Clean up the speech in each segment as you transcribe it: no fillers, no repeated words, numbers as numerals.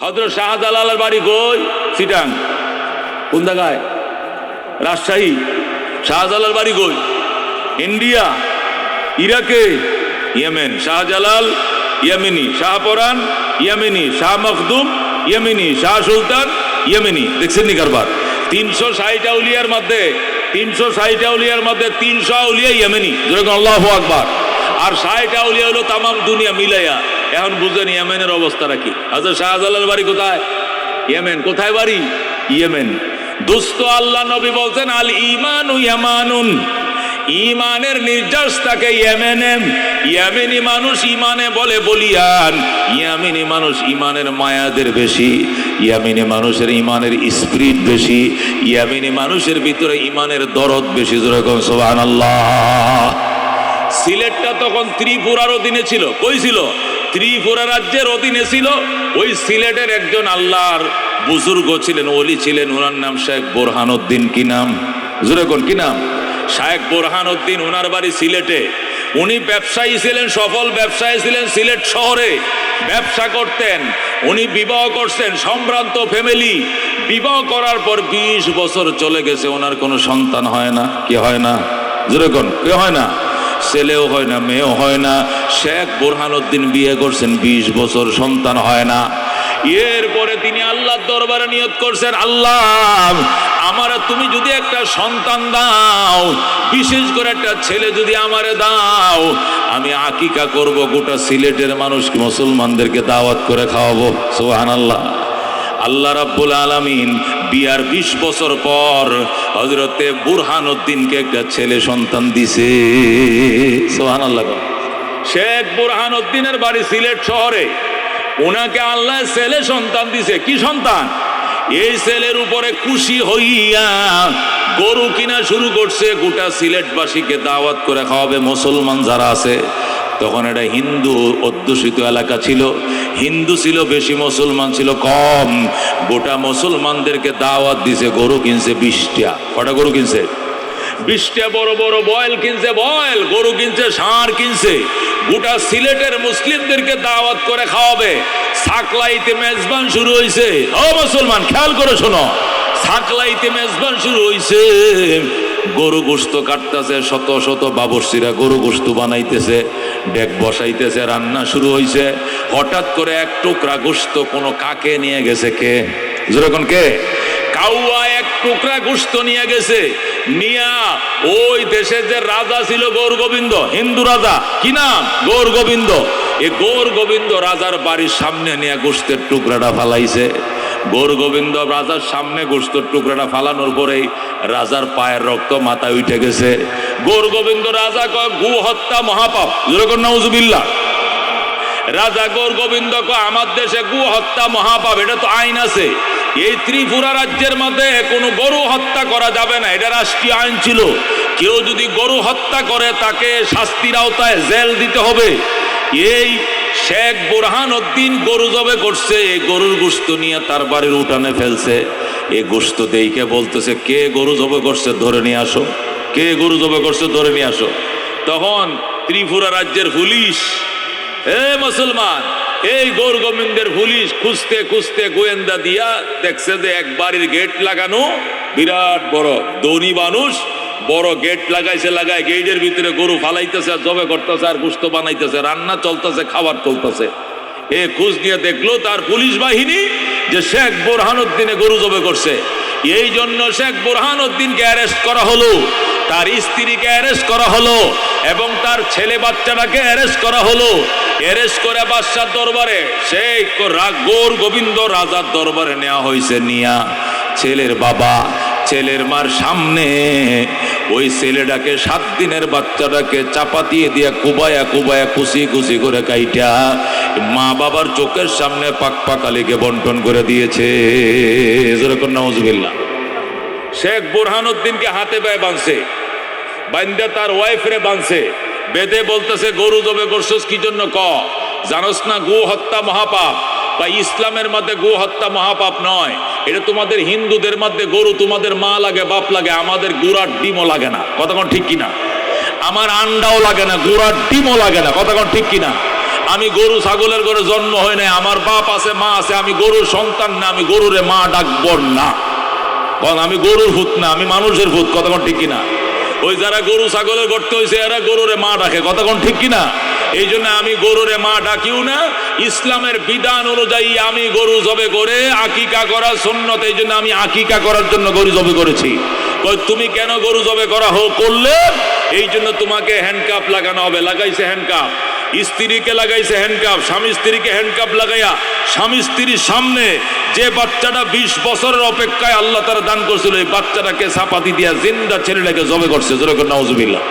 হযরত শাহজালালের বাড়ি কই? চিটাং। কোন জায়গায়? রাজশাহী। শাহজালাল বাড়ি কই? ইন্ডিয়া, ইরাকে, Yemen. Shahjalal Yemeni, Shahparan Yemeni, Shah Makhdum Yemeni, Shah Sultan Yemeni. দেখছেন নি কারবার? 360 আউলিয়ার মধ্যে 360 আউলিয়ার মধ্যে 300 আউলিয়া ইয়েমেনি। যেরকম আল্লাহু আকবার। আর 60 আউলিয়া হলো তামাম দুনিয়া মিলাইয়া। এখন বুঝেন ইয়েমেনের অবস্থাটা কি। আচ্ছা, শাহজালাল বাড়ি কোথায়? ইয়েমেন। কোথায় বাড়ি? ইয়েমেন। দোস্ত, আল্লাহ নবী বলছেন আল ঈমানু ইয়ামানুন, ইমানের নির্যাস থাকে ইয়েমেনে। ইয়েমেনি মানুষ ইমানে বলে বলিয়ান, ইয়েমেনি মানুষ ইমানের মায়াদের বেশি, ইয়েমেনি মানুষের ইমানের স্পিরিট বেশি, ইয়েমেনি মানুষের ভিতরে ইমানের দরদ বেশি। যেরকম সুবহানাল্লাহ। সিলেটটা তখন ত্রিপুরার অধীনে ছিল। কই ছিল? ত্রিপুরা রাজ্যের অধীনে ছিল। ওই সিলেটের একজন আল্লাহর বুজুর্গ ছিলেন, ওলি ছিলেন, ওনার নাম শেখ বোরহানউদ্দিন। কি নাম? যেরকম কি নাম? শেখ বোরহানউদ্দিন। ওনার বাড়ি সিলেটে। উনি ব্যবসায়ী ছিলেন, সফল ব্যবসায়ী ছিলেন। সিলেট শহরে ব্যবসা করতেন। উনি বিবাহ করছেন, সম্ভ্রান্ত ফ্যামিলি। বিবাহ করার পর 20 বছর চলে গেছে, ওনার কোনো সন্তান হয় না। কি হয় না? যেরকম কে হয় না? ছেলেও হয় না, মেয়েও হয় না। শেখ বোরহানউদ্দিন বিয়ে করছেন, 20 বছর সন্তান হয় না। এরপরে তিনি আল্লাহর দরবারে নিয়ত করছেন, আল্লাহ আমারে তুমি যদি একটা সন্তান দাও, বিশেষ করে একটা ছেলে যদি আমারে দাও, আমি আকিকা করব, গোটা সিলেটের মানুষ মুসলমানদেরকে দাওয়াত করে খাওয়াবো। সুবহানাল্লাহ। আল্লাহ রাব্বুল আলামিন বিয়ার 20 বছর পর হযরতে বুরহানউদ্দিনকে একটা ছেলে সন্তান দিছে। সুবহানাল্লাহ। শেখ বুরহানউদ্দিনের বাড়ি সিলেট শহরে। ওনাকে আল্লাহ ছেলে সন্তান দিছে। কি সন্তান? এই ছেলের উপরে খুশি হইয়া গরু কিনা শুরু করছে, গোটা সিলেটবাসীকে দাওয়াত করে খাওয়াবে। মুসলমান যারা আছে, তখন এটা হিন্দু অধ্যুষিত এলাকা ছিল, হিন্দু ছিল বেশি, মুসলমান ছিল কম। গোটা মুসলমানদেরকে দাওয়াত দিছে। গরু কিনছে 20টা। কটা গরু কিনছে? 20টা বড় বড় বয়েল কিনছে, বয়েল গরু কিনছে, ষাঁড় কিনছে। গোটা সিলেটের মুসলিমদেরকে দাওয়াত করে খাওয়াবে। সাকলাইতে মেজবান শুরু হয়েছে। ও মুসলমান, খেয়াল করে শোনো, সাকলাইতে মেজবান শুরু হয়েছে। গরু গোস্ত কাটতেছে, শত শত বাবরসিরা গরু গোস্ত বানাইতেছে, ডেক বসাইতেছে, রান্না শুরু হয়েছে। হঠাৎ করে এক টুকরা গোস্ত কোনো কাকে নিয়ে গেছে। কে? যেরকম কে? কাউয়া এক টুকরা গোস্ত নিয়ে গেছে। নিয়া ওই দেশের যে রাজা ছিল গৌর গোবিন্দ, হিন্দু রাজা, কি নাম? গৌর গোবিন্দ। এই গৌর গোবিন্দ রাজার বাড়ির সামনে নিয়ে গোস্তের টুকরাটা ফালাইছে। গৌর গোবিন্দ রাজার সামনে গোস্তের টুকরাটা ফালানোর পরেই রাজার পায়ের রক্ত মাথায় উঠে গেছে। গৌর গোবিন্দ রাজা কয় গো হত্যা মহাপাপ। যেরকম নাউজুবিল্লাহ। রাজা গৌর গোবিন্দ কয় আমার দেশে গো হত্যা মহাপাপ, এটা তো আইন আছে। এই ত্রিপুরা রাজ্যের মধ্যে কোনো গরু হত্যা করা যাবে না, এটা রাষ্ট্রীয় আইন ছিল। কেউ যদি গরু হত্যা করে তাকে শাস্তির আওতায় জেল দিতে হবে। এই শেখ বুরহানউদ্দিন গরু জবে করছে, এই গরুর গোশত নিয়ে তার বাড়ির উঠানে ফেলছে। এই গোশত দেইকে বলতেছে, কে গরু জবে করছে ধরে নিয়ে আসো, কে গরু জবে করছে ধরে নিয়ে আসো। তখন ত্রিপুরা রাজ্যের পুলিশ, মুসলমান, এই গৌর গোবিন্দের পুলিশ খুঁজতে খুঁজতে গোয়েন্দা দিয়া দেখছে যে এক বাড়ির গেট লাগানো, বিরাট বড় ধনী মানুষ, বড় গেট লাগাইছে। লাগায় গেটের ভিতরে গরু ফালাইতেছে, আর জবে করতেছে, আর গোশত বানাইতেছে, রান্না চলতেছে, খাবার চলতেছে। এ খোঁজ নিয়ে দেখলো তার পুলিশ বাহিনী যে শেখ বুরহানউদ্দিনে গরু জবে করছে। এই জন্য শেখ বুরহানউদ্দিনকে অ্যারেস্ট করা হলো, তার স্ত্রীকে অ্যারেস্ট করা হলো, এবং তার ছেলে বাচ্চাটাকে অ্যারেস্ট করা হলো। অ্যারেস্ট করে বাদশার দরবারে, সেই গৌর গোবিন্দ রাজার দরবারে নেওয়া হয়েছে। নিয়া ছেলের বাবা ছেলের মার সামনে ওই ছেলেটাকে, 7 দিনের বাচ্চাটাকে চাপাতিয়ে দিয়ে কুবায়া কুবায়া কুচি কুচি করে কাইটা মা বাবার চোখের সামনে পাক পাকালিকে বন্টন করে দিয়েছে। যেরকম নাউজুবিল্লাহ। শেখ বুরহানউদ্দিনকে হাতে পায়ে বাঁধছে, বান্দা তার ওয়াইফরে বাঁধছে, বেদে বলতেছে গরু জবে করছস কি জন্য? ক জানোস না গো হত্যা মহাপাপ? বা ইসলামের মধ্যে গো হত্যা মহাপাপ নয়, এটা তোমাদের হিন্দুদের মধ্যে গরু তোমাদের মা লাগে, বাপ লাগে, আমাদের গুড়ার ডিমও লাগে না। কথা কোন ঠিক কিনা? আমার আন্ডাও লাগে না, গুড়ার ডিমও লাগে না। কথা কোন ঠিক কিনা? আমি গরু ছাগলের ঘরে জন্ম হয় নাই, আমার বাপ আছে মা আছে, আমি গরুর সন্তান না, আমি গরুরে মা ডাকবো না, কারণ আমি গরুর ভূত না, আমি মানুষের ভূত। কতক্ষণ ঠিক কিনা? ওই যারা গরু ছাগলের গর্তে হয়েছে এরা গরুরে মা ডাকে। কতক্ষণ ঠিক কিনা? এই জন্য আমি গরুরে মা ডাকিও না। ইসলামের বিধান অনুযায়ী আমি গরু জবে করে আকিকা করা সুন্নত, এই জন্য আমি আকিকা করার জন্য গরু জবে করেছি। তুমি কেন গরু জবে করা করলে? এই জন্য তোমাকে হ্যান্ডকাপ লাগানো হবে। লাগাইছে হ্যান্ডকাপ, স্ত্রীকে লাগাইছে হ্যান্ডকাপ, স্বামী স্ত্রীকে হ্যান্ডকাপ লাগাইয়া স্বামী স্ত্রীর সামনে যে বাচ্চাটা 20 বছরের অপেক্ষায় আল্লাহ তারা দান করছিল, এই বাচ্চাটাকে ছাপাতি দিয়া জিন্দা ছেলেটাকে জবে করছে। যেরকম নাউজুবিল্লাহ।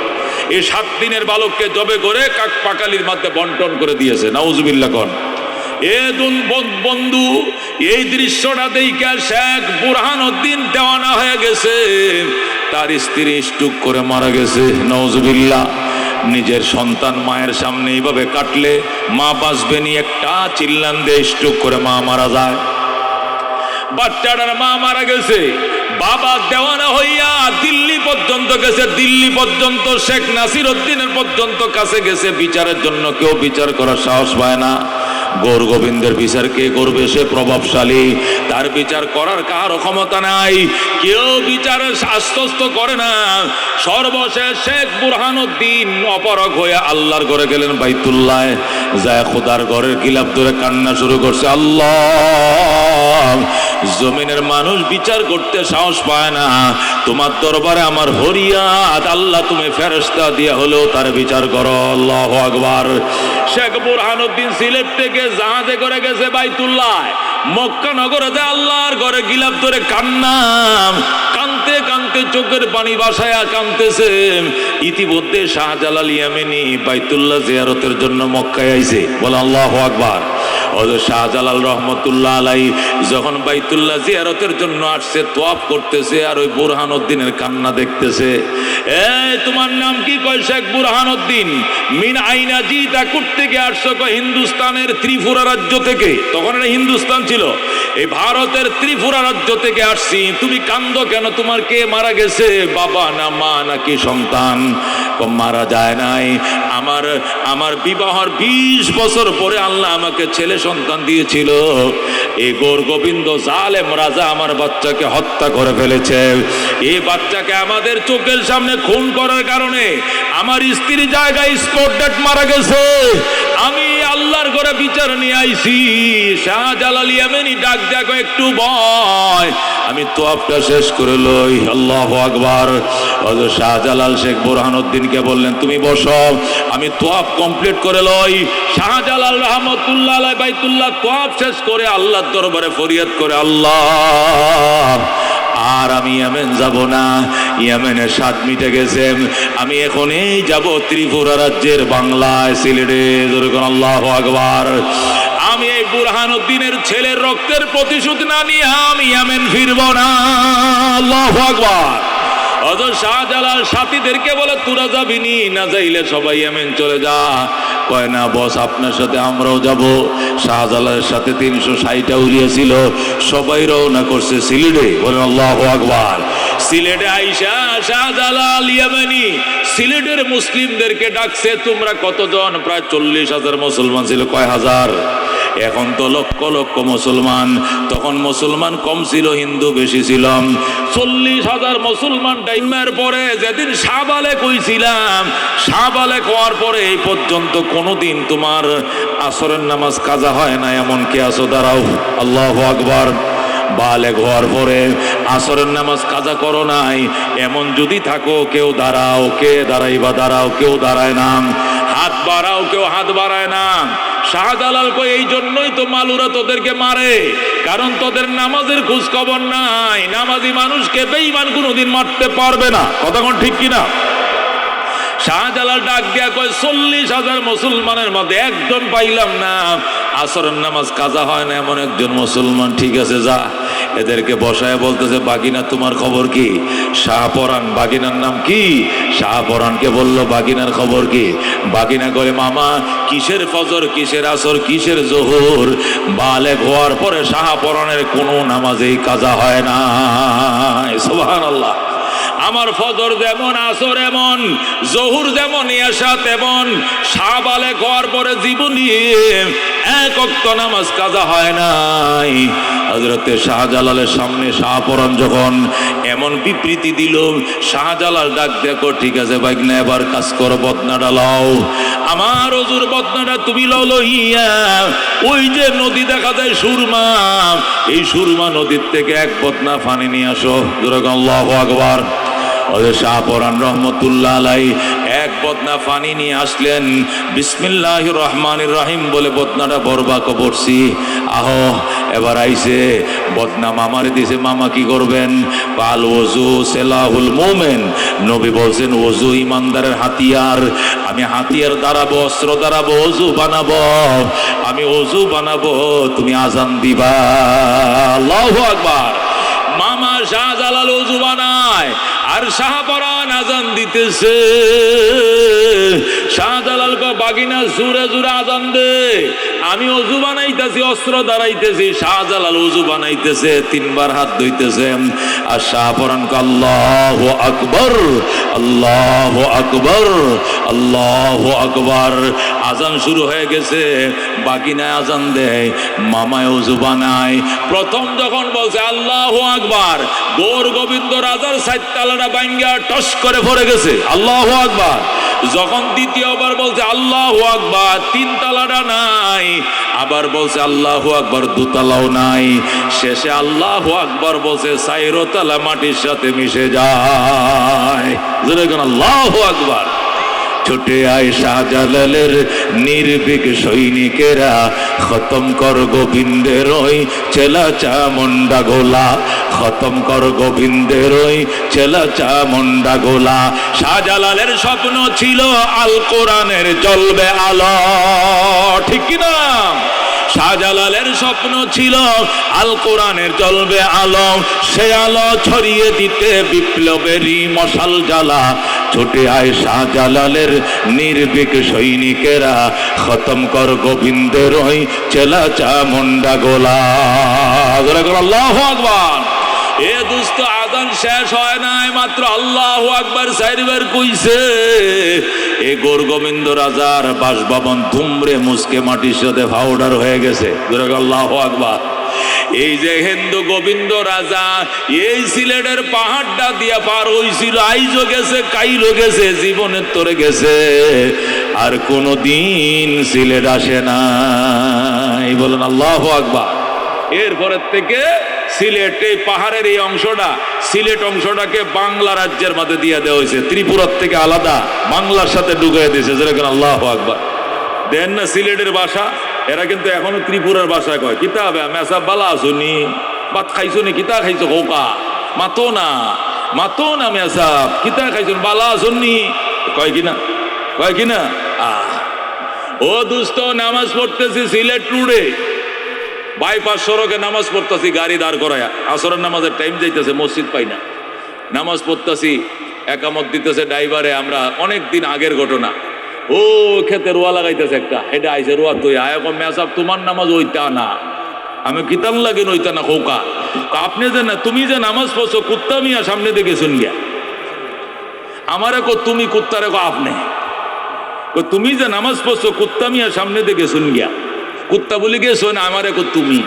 এই 7 দিনের বালককে জবে করে কাক পাকালির মধ্যে বন্টন করে দিয়েছে। নাউজুবিল্লাহ কন। বন্ধু, এই দৃশ্যটা দেখে শেখ বুরহানুদ্দিন দেওয়ানা হয়ে গেছে। তার স্ত্রী স্ট্রোক করে মারা গেছে। নাউজুবিল্লাহ। নিজের সন্তান মায়ের সামনে এইভাবে কাটলে মা বাঁচবে নি, একটা চিল্লান দিয়ে স্ট্রোক করে মা মারা যায়। বাচ্চাটার মা মারা গেছে। বাবা দেওয়ানা হইয়া দিল্লি পর্যন্ত গেছে, দিল্লি পর্যন্ত শেখ নাসির উদ্দিনের পর্যন্ত কাছে গেছে বিচারের জন্য। কেউ বিচার করার সাহস পায় না। গৌর গোবিন্দের বিচার কে করবে? সে প্রভাবশালী, তার বিচার করার কারো ক্ষমতা নাই। কেউ বিচারের আশ্বস্ত করে না। সর্বশেষ শেখ বুরহানুদ্দিন অপারগ হয়ে আল্লাহর ঘরে গেলেন, বাইতুল্লাহ যায় খোদার ঘরের গিলাপ ধরে কান্না শুরু করছে। আল্লাহ, জমিনের মানুষ বিচার করতে সাহস পায় না, তোমার দরবারে আমার ফরিয়াদ, আল্লাহ তুমি ফেরেশতা দিয়া হলেও তার বিচার করো। আল্লাহু আকবার। শেখ বুরহানুদ্দিন সিলেট থেকে জাহাজে করে গেছে বাইতুল্লাহ, মক্কা নগরে আল্লাহর ঘরে গিলাপ ধরে কান্না, কানতে কানতে চোখের পানি বাসায়া কানতেছে। ইতিমধ্যে শাহজালাল ইয়ামানি বাইতুল্লাহ জিয়ারতের জন্য মক্কায় আইছে। বলে আল্লাহু আকবার। শাহজালাল রহমতুল্লাহ আলাই যখন বাইতুল্লাহ জিয়ারতের জন্য আসছে, তোয়াফ করতেছে, আর ওই বুরহানুদ্দিনের কান্না দেখতেছে। তোমার নাম কি? কয় শেখ বুরহানুদ্দিন। মিন আইনা জিতা থেকে আসছো? কয় হিন্দুস্তানের ত্রিপুরা রাজ্য থেকে। তখন এটা হিন্দুস্তান ছিল। এই ভারতের ত্রিপুরা রাজ্য থেকে আসছি। তুমি কান্দো কেন? তোমার কে মারা গেছে? বাবা না মা নাকি সন্তান? মারা যায় নাই। আমার বিবাহর 20 বছর পরে আল্লাহ আমাকে ছেলে সন্তান দিয়েছিল। এই গৌর গোবিন্দ জালেম রাজা আমার বাচ্চাকে হত্যা করে ফেলেছে। এই বাচ্চাকে আমাদের চোখের সামনে খুন করার কারণে আমার স্ত্রী জায়গায় স্পট ডেথ মারা গেছে। আমি আল্লাহর ঘরে বিচার নিয়ে আইছি। শাহজালাল ইয়ামানি ডাক দেখো, একটু ভয়, আমি তোয়াফটা শেষ করে লই। আল্লাহু আকবার। শাহজালাল শেখ বুরহানুদ্দিনকে বললেন, তুমি বসো, আমি তোয়াফ কমপ্লিট করে লই। শাহজালাল রহমতুল্লাহ আলাইহি বাইতুল্লাহ তোয়াফ শেষ করে আল্লাহর দরবারে ফরিয়াদ করে, আল্লাহ, আর আমি ইয়েমেন যাব না, ইয়েমেনের স্বাদ মিটে গেছে, আমি এখনই যাব ত্রিপুরা রাজ্যের বাংলায়, সিলেটে। আল্লাহু আকবার। আমি এই বুরহানুদ্দিনের ছেলের রক্তের প্রতিশোধ না নিয়ে আমি ইয়েমেন ফিরব না। আল্লাহু আকবার। শাহজালাল সাথীদেরকে বলে, তোরা যাবি নি? না যাইলে সবাই ইয়েমেন চলে যা। কয় না বস, আপনার সাথে আমরাও যাব। শাহজালালের সাথে 360টা উড়িয়েছিল, সবাই রওনা করছে সিলেটে। বলেন আল্লাহু আকবার। সিলেটে আইসা শাহজালাল ইয়ামানি সিলেটের মুসলিমদেরকে ডাকছে, তোমরা কতজন? প্রায় 40,000 মুসলমান ছিল। কয় হাজার? এখন তো লক্ষ লক্ষ মুসলমান। তখন মুসলমান কম ছিল, হিন্দু বেশি ছিল। 40,000 মুসলমান টাইমের পরে যেদিন শাহবালে কইছিলাম, শাহবালে হওয়ার পরে এই পর্যন্ত কোনোদিন তোমার আসরের নামাজ কাজা হয় না, এমন কে আছো? দাঁড়াও। আল্লাহু আকবার। বালেগ হওয়ার পরে আসরের নামাজ কাজা করো নাই, এমন যদি থাকো, কেউ দাঁড়াও। কে দাঁড়াইবা? দাঁড়াও। কেউ দাঁড়ায় না। হাত বাড়াও। কেউ হাত বাড়ায় না। শাহজালাল কই, এই জন্যই তো মালুরা তোদেরকে মারে, কারণ তোদের নামাজের খোঁজ খবর নাই। নামাজি মানুষকে বেঈমান কোনোদিন মারতে পারবে না। কতক্ষণ ঠিক কিনা? শাহজালাল ডাক দিয়া কয়, 40,000 মুসলমানের মধ্যে একজন পাইলাম না আসরের নামাজ কাজা হয় না, এমন একজন মুসলমান। ঠিক আছে, যা। এদেরকে বসায় বলতেছে, বাগিনা তোমার খবর কি? শাহপরান। বাগিনার নাম কি? শাহপরানকে বললো, বাগিনার খবর কি? বাগিনা করে, মামা, কিসের ফজর, কিসের আসর, কিসের জোহর? বালেগ হওয়ার পরে শাহপরানের কোনো নামাজেই কাজা হয় না। সুবহানাল্লাহ। আমার ফজর যেমন, আসর এমন, জহুর যেমন, এশা তেমন, শাহবালে হওয়ার পরে জীবনী এক ওয়াক্ত নামাজ কাজা হয় নাই। হযরতে শাহজালালের সামনে শাহপরাণ যখন এমন বিবৃতি দিল, শাহজালাল ডাক দেখো, ঠিক আছে ভাইগনা, এবার কাজ করো, বদনাটা লাও, আমার ওজুর বদনাটা তুমি লইয়া ওই যে নদী দেখা যায় সুরমা, এই সুরমা নদীর থেকে এক বদনা পানি নিয়ে আসো। আল্লাহু আকবার। শাহপরাণ রহমতুল্লাহ আলাই এক বদনা পানি নিয়ে আসলেন। বিসমিল্লাহির রহমানির রহিম বলে বদনাটা বরবাক পড়ছি। আহো, এবার আইছে বদনা মামারে দিছে। মামা কি করবেন? পাল ওযু সেলাহুল মুমিন, নবী বলছেন ওযু ইমানদারের হাতিয়ার। আমি হাতিয়ার দাঁড়াবো, অস্ত্র দাঁড়াবো, ওযু বানাবো, আমি ওযু বানাবো, তুমি আজান দিবা। আল্লাহু আকবার। মামা শাহজালাল ওযু বানায় আর শাহপরাণ আজান দিতেছে। শাহজালাল কো বাগিনা জোরে জোরে আজান দে, আমি ওযু বানাইতেছি, অস্ত্র দাঁড়াইতেছি। শাহজালাল ওযু বানাইতেছে, তিনবার হাত ধুইতেছে। আর শাহপরাণ কো আল্লাহু আকবার, আল্লাহু আকবার, আল্লাহু আকবার। আজান শুরু হয়ে গেছে, বাগিনায় আজান দেয়, মামায় ওযু বানায়। প্রথম যখন বলছে আল্লাহু আকবার, গৌর গোবিন্দ রাজার সাইতালাটা ভাঙ্গা টস করে পড়ে গেছে। আল্লাহু আকবার। যখন দ্বিতীয়বার বলছে আল্লাহু আকবার, তিন তালাটা নাই। আবার বলছে আল্লাহু আকবার, দুতালাও নাই। শেষে আল্লাহু আকবার বলছে চাইরো তালা মাটির সাথে মিশে যায়। আল্লাহু আকবার। ছুটে আয় শাহজালালের নির্ভীক সৈনিকেরা, খতম কর গোবিন্দের ওই চেলা চামুন্ডা গোলা, খতম কর গোবিন্দের ওই চেলা চামুন্ডা গোলা। শাহজালালের স্বপ্ন ছিল আল কোরআনের জ্বলবে আলো, ঠিক কিনা? শাহজালালের স্বপ্ন ছিল আল কোরআনের জ্বলবে আলো, সে আলো ছড়িয়ে দিতে বিপ্লবেরই মশাল জ্বালা। ছুটে আয় শাহজালালের নির্ভীক সৈনিকেরা, খতম কর গোবিন্দের ওই চেলা চামুন্ডা গোলা। আল্লাহু আকবার। এ দুস্থ আজান শেষ হয় নাই, মাত্র আল্লাহু আকবার চারবার কইছে। এ গৌর গোবিন্দ রাজার বাসভবন ধুমরে মুসকে মাটির সাথে পাউডার হয়ে গেছে। আল্লাহু আকবার। এই যে হিন্দু গোবিন্দ রাজা এই সিলেটের পাহাড়টা দিয়া পার হইছিল, আইজও গেছে, কাইরও গেছে, জীবনের তরে গেছে, আর কোনদিন সিলেট আসে নাই। বলেন আল্লাহু আকবার। এরপরের থেকে সিলেট, এই পাহাড়ের এই অংশটা, সিলেট অংশটাকে বাংলা রাজ্যের মধ্যে দিয়ে দেওয়া হয়েছে। ত্রিপুরার থেকে আলাদা বাংলার সাথে ঢুকিয়ে দিয়েছে। যেরকম আল্লাহু আকবার। দেন না সিলেটের ভাষা, এরা কিন্তু এখনো ত্রিপুরার ভাষায় কয়। কিতা হবে মেসা বালা শুনি, ভাত খাইছো নি, কিতা খাইছো হোকা, মাতো না, মাতো না মেসাব, কিতা খাইছো বালা শুনি, কয় কিনা, কয় কিনা। ও দুস্থ, নামাজ পড়তেছি সিলেট রোডে, বাইপাস সড়কে নামাজ পড়তেছি, গাড়ি দাঁড় করায়, আসরের নামাজের টাইম যাইতেছে, মসজিদ পাই না, নামাজ পড়তেছি, একামত দিতেছে ড্রাইভারে। আমরা অনেক দিন আগের ঘটনা, ও খেতে রোয়া লাগাইতেছে একটা, এটা আইসে রোয়া তুই আয় মেসাব, তোমার নামাজ ওইটা না। আমি কিতাম লাগেন ওইটা না খোকা, আপনি যে না, তুমি যে নামাজ পড়ছো কুত্তা মিয়া সামনে দিকে শুন গিয়া, আমারে কো তুমি কুত্তারে কো আপনি, তুমি যে নামাজ পড়ছো কুত্তা মিয়া সামনে দিকে শুন গিয়া, কুত্তা বলি গিয়ে শোন, আমারে কো তুমি।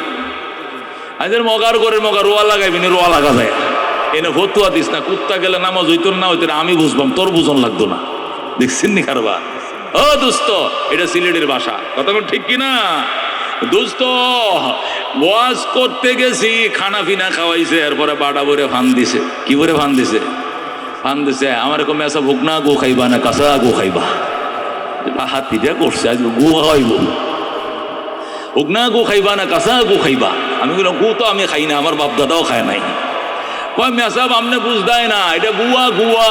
আজের মগার করে মগা রোয়া লাগাইবি না, রোয়া লাগা যায় এনে ফতুয়া দিস না। কুত্তা গেলে নামাজ হইতো না হইতো না, আমি বুঝবাম, তোর বুঝন লাগতো না। দেখছেন নি কারবার? ও দোস্ত, এটা সিলেটের ভাষা, কথা ঠিক কিনা? দোস্ত, ওয়াজ করতে গেছি, খানা পিনা খাওয়াইছে, এরপরে বাটা ভরে ফান দিছে। কি ভরে ফান দিছে? ফান দিছে আমার কমে আসা ভুকনা গো খাইবা না কাঁচা গো খাইবা। হাতি দিয়া করছে, আজ গো খাইব, উগনা গো খাইবা না কাঁচা গো খাইবা। আমি বললাম গো তো আমি খাই না, আমার বাপ দাদাও খায় নাই। কয় মেসাব আপনি বুঝদায় না, এটা গুয়া, গুয়া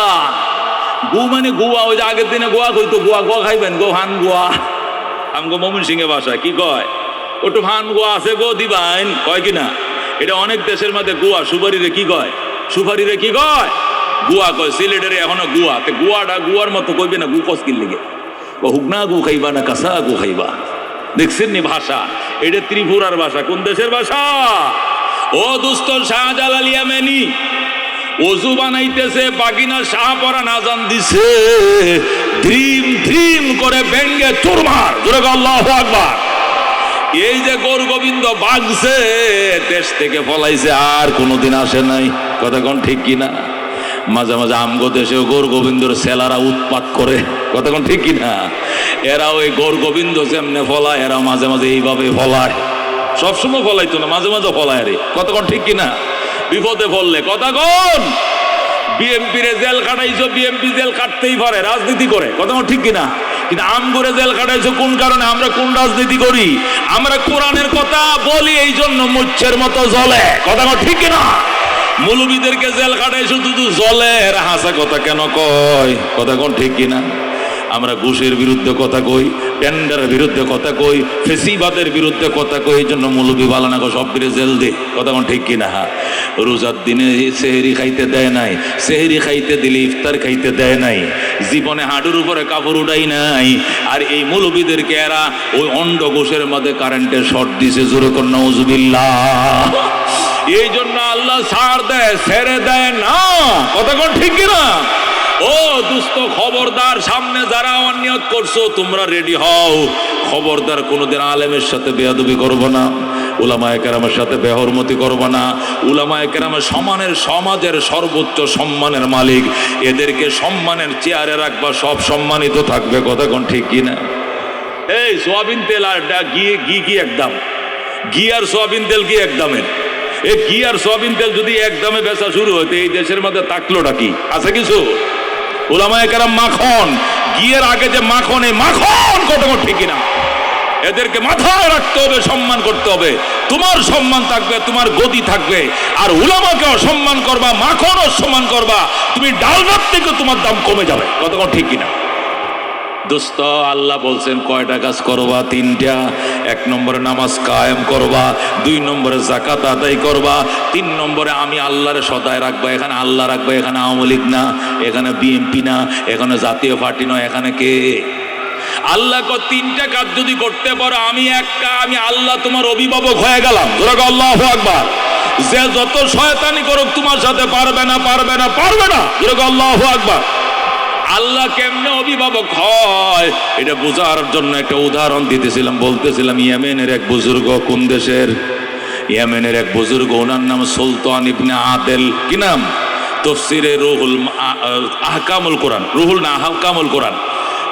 গু মানে গোয়া। ওই যে আগের দিনে গোয়া কইতো, গোয়া গোয়া খাইবেন, গো হান গোয়া। আমগো মমিন সিংহে ভাষা কি কয়, ওটু হান গোয়া আছে গো দিবাইন, কয় কিনা? এটা অনেক দেশের মধ্যে গোয়া। সুপারিরে কি কয়? সুপারিরে কি কয়? গুয়া কয়। সিলেটের এখনো গুয়া। তে গুয়াটা গুয়ার মতো কইবে না, গু কসকির লিগে হুকনা গু খাইবা না কাঁচা গু খাইবা। দেখছেন নি ভাষা? এটা ত্রিপুরার ভাষা। কোন দেশের ভাষা? ও দুস্থ শাহজালাল ইয়ামেনি, ওযু বানাইতেছে, বাগিনা শাহপরান আজান দিছে, ধ্রিম ধ্রিম করে ব্যঙ্গে চুরমার, জোরে আল্লাহু আকবার। এই যে গৌর গোবিন্দ বাগছে, দেশ থেকে পলাইছে, আর কোনোদিন আসে নাই। কথা কোন ঠিক কিনা? মাঝে মাঝে আমগো দেশেও গৌর গোবিন্দর সেলারা উৎপাত করে, কথা কোন ঠিক কিনা? এরাও এই গৌর গোবিন্দ যেমনে ফলায়, এরা মাঝে মাঝে এইভাবে ফলায়। সবসময় ফলাইতো না, মাঝে মাঝে ফলায় রে, কথা কোন ঠিক কিনা? বিপদে পড়লে কথা কোন। বিএমপি রে জেল কাটাইছো, বিএমপি জেল কাটতেই পারে, রাজনীতি করে, কথা কোন ঠিক কিনা? কিন্তু আমগরে জেল কাটাইছো কোন কারণে? আমরা কোন রাজনীতি করি? আমরা কোরআনের কথা বলি, এই জন্য মুচ্ছের মতো জ্বলে, কথা কোন ঠিক কিনা? মৌলবীদেরকে জেল কাটাইছো শুধু জ্বলে, এরা হাসা কথা কেন কয়, কথা কোন ঠিক কিনা? আমরা ঘুষের বিরুদ্ধে কথা কই, টেন্ডারের বিরুদ্ধে কথা কই, ফেসিবাদের বিরুদ্ধে কথা কই, এই জন্য মৌলবী বালানা সব ফিরে জেল দে, কথা কোন ঠিক কিনা? রোজার দিনে সেহেরি খাইতে দেয় নাই, সেহেরি খাইতে দিলে ইফতার খাইতে দেয় নাই, জীবনে হাঁটুর উপরে কাপড় উঠাই নাই। আর এই মৌলবীদেরকে এরা ওই অন্ড ঘোষের মধ্যে কারেন্টের শর্ট দিছে, জোরে কর নাউজুবিল্লাহ। এই জন্য আল্লাহ ছাড় দেয়, ছেড়ে দেয় না, কথা কোন ঠিক কিনা? ও দুস্থ, খবরদার, সামনে যারা অনিয়ত করছো তোমরা রেডি হও। খবরদার কোনোদিন আলেমের সাথে বেয়াদবি করবো না, উলামায়ে কেরামের সাথে বেহরমতি করবো না। উলামায়ে কেরামের সমাজের সর্বোচ্চ সম্মানের মালিক, এদেরকে সম্মানের চেয়ারে রাখবা, সব সম্মানিত থাকবে, কথা কোন ঠিক কিনা? এই সোয়াবিন তেল আর ঘি কি একদম? ঘি আর সোয়াবিন তেল কি একদমের? এই ঘি আর সোয়াবিন তেল যদি একদমে বেচা শুরু হইতে এই দেশের মধ্যে তাকলোটা কি আছে কিছু? উলামায়ে কেরাম মাখন, ঘিয়ের আগে যে মাখন, এই মাখন, কথা ঠিক কিনা? এদেরকে মাথায় রাখতে হবে, সম্মান করতে হবে। তোমার সম্মান থাকবে, তোমার গদি থাকবে। আর উলামাকে অসম্মান করবা, মাখন অসম্মান করবা, তুমি ডাল ভাত থেকে তোমার দাম কমে যাবে, কথা ঠিক কিনা? দোস্ত, আল্লাহ বলছেন কয়টা কাজ করবা? তিনটা। এক নম্বরে নামাজ কায়েম করবা, 2 নম্বরে যাকাত আদায় করবা, 3 নম্বরে আমি আল্লাহর সদায় রাখবা। এখানে আল্লাহ রাখবা, এখানে আওয়ামী লীগ না, এখানে বিএনপি না, এখানে জাতীয় পার্টি নয়, এখানে কে? আল্লাহ। 3টা কাজ যদি করতে পারো, আমি আল্লাহ তোমার অভিভাবক হয়ে গেলাম, জোরে আল্লাহু আকবার। যে যত শয়তানি করুক তোমার সাথে পারবে না, পারবে না, পারবে না, জোরে আল্লাহু আকবার। আল্লাহ কেমনে অভিভাবক হয় এটা বোঝার জন্য একটা উদাহরণ দিতেছিলাম, বলতেছিলাম ইয়েমেনের এক বুজুর্গ, কোন দেশের? ইয়েমেনের এক বুজুর্গ, ওনার নাম সুলতান ইবনে আদেল। কি নাম? তাফসীরে রুহুল আহকামুল কোরআন, রুহুল না আহকামুল কোরআন,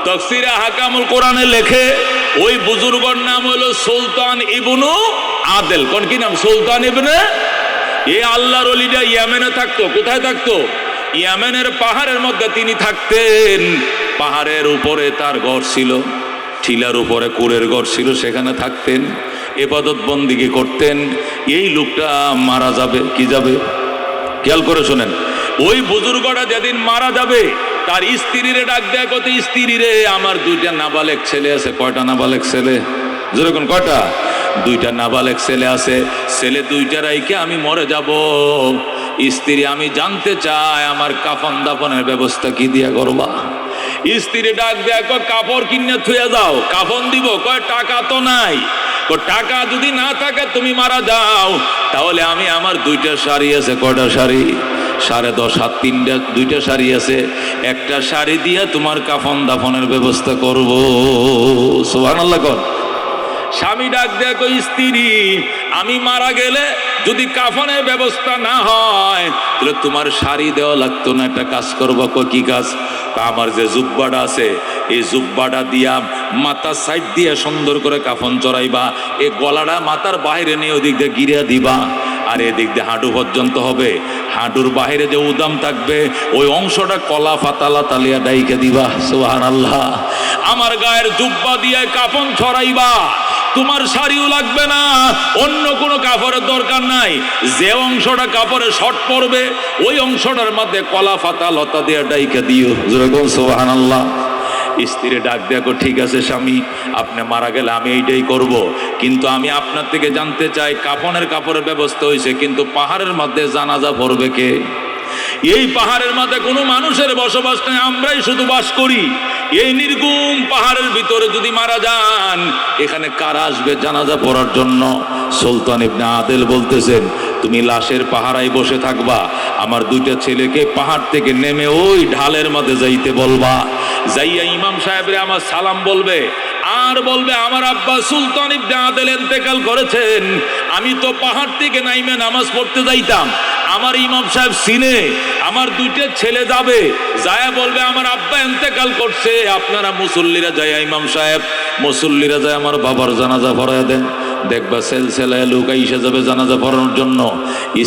তাফসীরে আহকামুল কোরআনে লেখে ওই বুজুর্গর নাম হলো সুলতান ইবনু আদেল। কোন কি নাম? সুলতান ইবনে। এই আল্লাহর ওলিটা ইয়েমেনে থাকতো। কোথায় থাকতো? ইয়েমেনের পাহাড়ের মধ্যে তিনি থাকতেন। পাহাড়ের উপরে তার ঘর ছিল, টিলার উপরে কুড়ের ঘর ছিল, সেখানে থাকতেন, ইবাদত বন্দেগী করতেন। এই লোকটা মারা যাবে, কি যাবে? খেয়াল করে শোনেন, ওই বুজুর্গটা যেদিন মারা যাবে তার স্ত্রীরে ডাক দেয়, কত স্ত্রী রে, আমার 2টা নাবালেক ছেলে আছে। কয়টা নাবালেক ছেলে? যেরকম কয়টা? 2টা নাবালেক ছেলে আছে। ছেলে 2টা রাইকে আমি মরে যাব। স্ত্রী, আমি জানতে চাই আমার কাফন দাফনের ব্যবস্থা কি দিয়া করবা? স্ত্রী ডাক দেয়, কয় কাপড় কিনে থুয়ে যাও, কাফন দিব। কয় টাকা তো নাই। টাকা যদি না থাকে তুমি মারা যাও, তাহলে আমি আমার 2টা শাড়ি আছে। কয়টা শাড়ি? 10.5 হাত, 2টা শাড়ি আছে। একটা শাড়ি দিয়ে তোমার কাফন দাফনের ব্যবস্থা করব। সুবহানাল্লাহ। কোন স্বামী ডাক দেয়, কই স্ত্রী, আমি মারা গেলে যদি কাফনের ব্যবস্থা না হয় তাহলে তোমার শাড়ি দেওয়া লাগতো না, একটা কাজ করবো। কি কাজ? আমার যে জুব্বাটা আছে এই জুব্বাটা দিয়া মাথার সাইড দিয়ে সুন্দর করে কাফন চড়াইবা, এই গলাটা মাথার বাইরে নিয়ে ওদিক দিয়ে গিরিয়া দিবা, আর এদিক দিয়ে হাঁটু পর্যন্ত হবে। হাঁটুর বাইরে যে উদাম থাকবে ওই অংশটা কলা ফাতালা তালিয়া ডাইকে দিবা। সুবহানাল্লাহ। আমার গায়ের জুব্বা দিয়ে কাফন ছড়াইবা, তোমার শাড়িও লাগবে না, অন্য কোনো কাপড়ের দরকার নাই। যে অংশটা কাপড়ে শর্ট পড়বে ওই অংশটার মধ্যে কলা ফাতা লতা দিয়ে ডাইকা দিও। যেরকম সুবহানাল্লাহ। স্ত্রী ডাক দেখো, ঠিক আছে স্বামী, আপনি মারা গেলে আমি এইটাই করব, কিন্তু আমি আপনার থেকে জানতে চাই কাফনের কাপড়ের ব্যবস্থা হয়েছে, কিন্তু পাহাড়ের মধ্যে জানাজা পড়বে কে? এই পাহাড়ের মাঝে কোনো মানুষের বসবাস নেই, আমরাই শুধু বাস করি। এই নির্গুম পাহাড়ের ভিতরে যদি মারা যান, এখানে কারা আসবে জানাজা পড়ার জন্য? সুলতান ইবনে আদেল বলতেছেন, তুমি লাশের পাহারায় বসে থাকবা, আমার দুইটা ছেলেকে পাহাড় থেকে নেমে ওই ঢালের মধ্যে যাইতে বলবা। যাইয়া ইমাম সাহেবরে আমার সালাম বলবে, আর বলবে আমার আব্বা সুলতান ইবনে আদেল ইন্তেকাল করেছেন, আমি তো পাহাড় থেকে নাইমে নামাজ পড়তে যাইতাম, আমার ইমাম সাহেব সিনে, আমার দুইটা ছেলে যাবে, যায়া বলবে আমার আব্বা ইন্তেকাল করছে, আপনারা মুসল্লিরা যায়, ইমাম সাহেব মুসল্লিরা যায় আমার বাবার জানাজা পড়ায় দেন। দেখবা সেলসেলায় লোক এসে যাবে জানাজা পড়ানোর জন্য।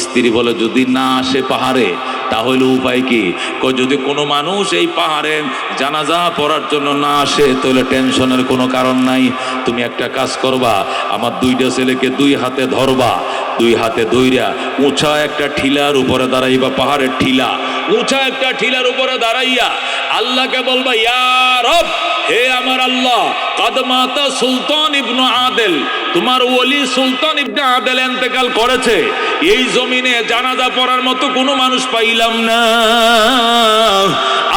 স্ত্রী বলে, যদি না আসে পাহাড়ে তাহলে উপায় কি? যদি কোনো মানুষ এই পাহাড়ে জানাজা পড়ার জন্য না আসে তাহলে টেনশনের কোনো কারণ নাই। তুমি একটা কাজ করবা, আমার দুইটা ছেলেকে দুই হাতে ধরবা, দুই হাতে ধইরা উঁচা একটা ঠিলার উপরে দাঁড়াইবা, পাহাড়ের ঠিলা, উঁচা একটা ঠিলার উপরে দাঁড়াইয়া আল্লাহকে বলবা, ইয়া রব, হে আমার আল্লাহ, কাদ মাতা সুলতান ইবনে আদেল, তোমার ওলি সুলতান ইবনে আদেল ইন্তেকাল করেছে, এই জমিনে জানাজা পড়ার মতো কোনো মানুষ পাইলাম না।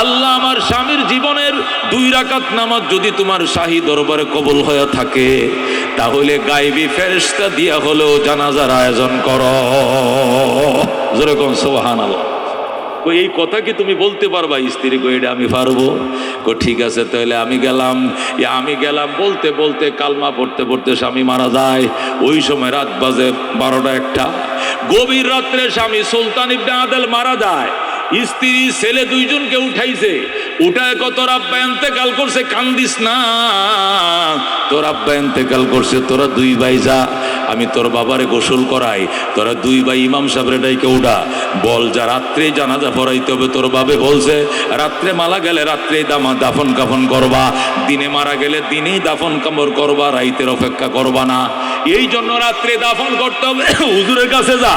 আল্লাহ, আমার স্বামীর জীবনের 2 রাকাত নামাজ যদি তোমার শাহী দরবারে কবুল হয়ে থাকে, তাহলে গায়বী ফেরেশতা দিয়া হলেও জানাজার আয়োজন করো। যেরকম সুবহানাল্লাহ। এই কথা কি তুমি বলতে পারবা? স্ত্রী কো, এটা আমি পারবো। কো ঠিক আছে, তাহলে আমি গেলাম। আমি গেলাম বলতে বলতে কালমা পড়তে পড়তে স্বামী মারা যায়। ওই সময় রাত বাজে 12টা-1টা। গভীর রাত্রে স্বামী সুলতান ইবনে আদেল মারা যায়। স্ত্রী ছেলে 2জনকে উঠাইছে, উঠায় তোর আব্বা ইন্তেকাল করছে, কান্দিস না, তোর আব্বা ইন্তেকাল করছে, তোরা 2 ভাই যা, আমি তোর বাবারে গোসল করাই, তোরা 2 ভাই ইমাম সাহেবের ডাইকে উঠা, বল যা রাত্রে জানাজা পড়াইতে হবে। তোর বাবে বলছে রাত্রে মারা গেলে রাত্রে দাফন কাফন করবা, দিনে মারা গেলে দিনেই দাফন কামড় করবা, রাইতের অপেক্ষা করবা না। এই জন্য রাত্রে দাফন করতে হবে। হুজুরের কাছে যা,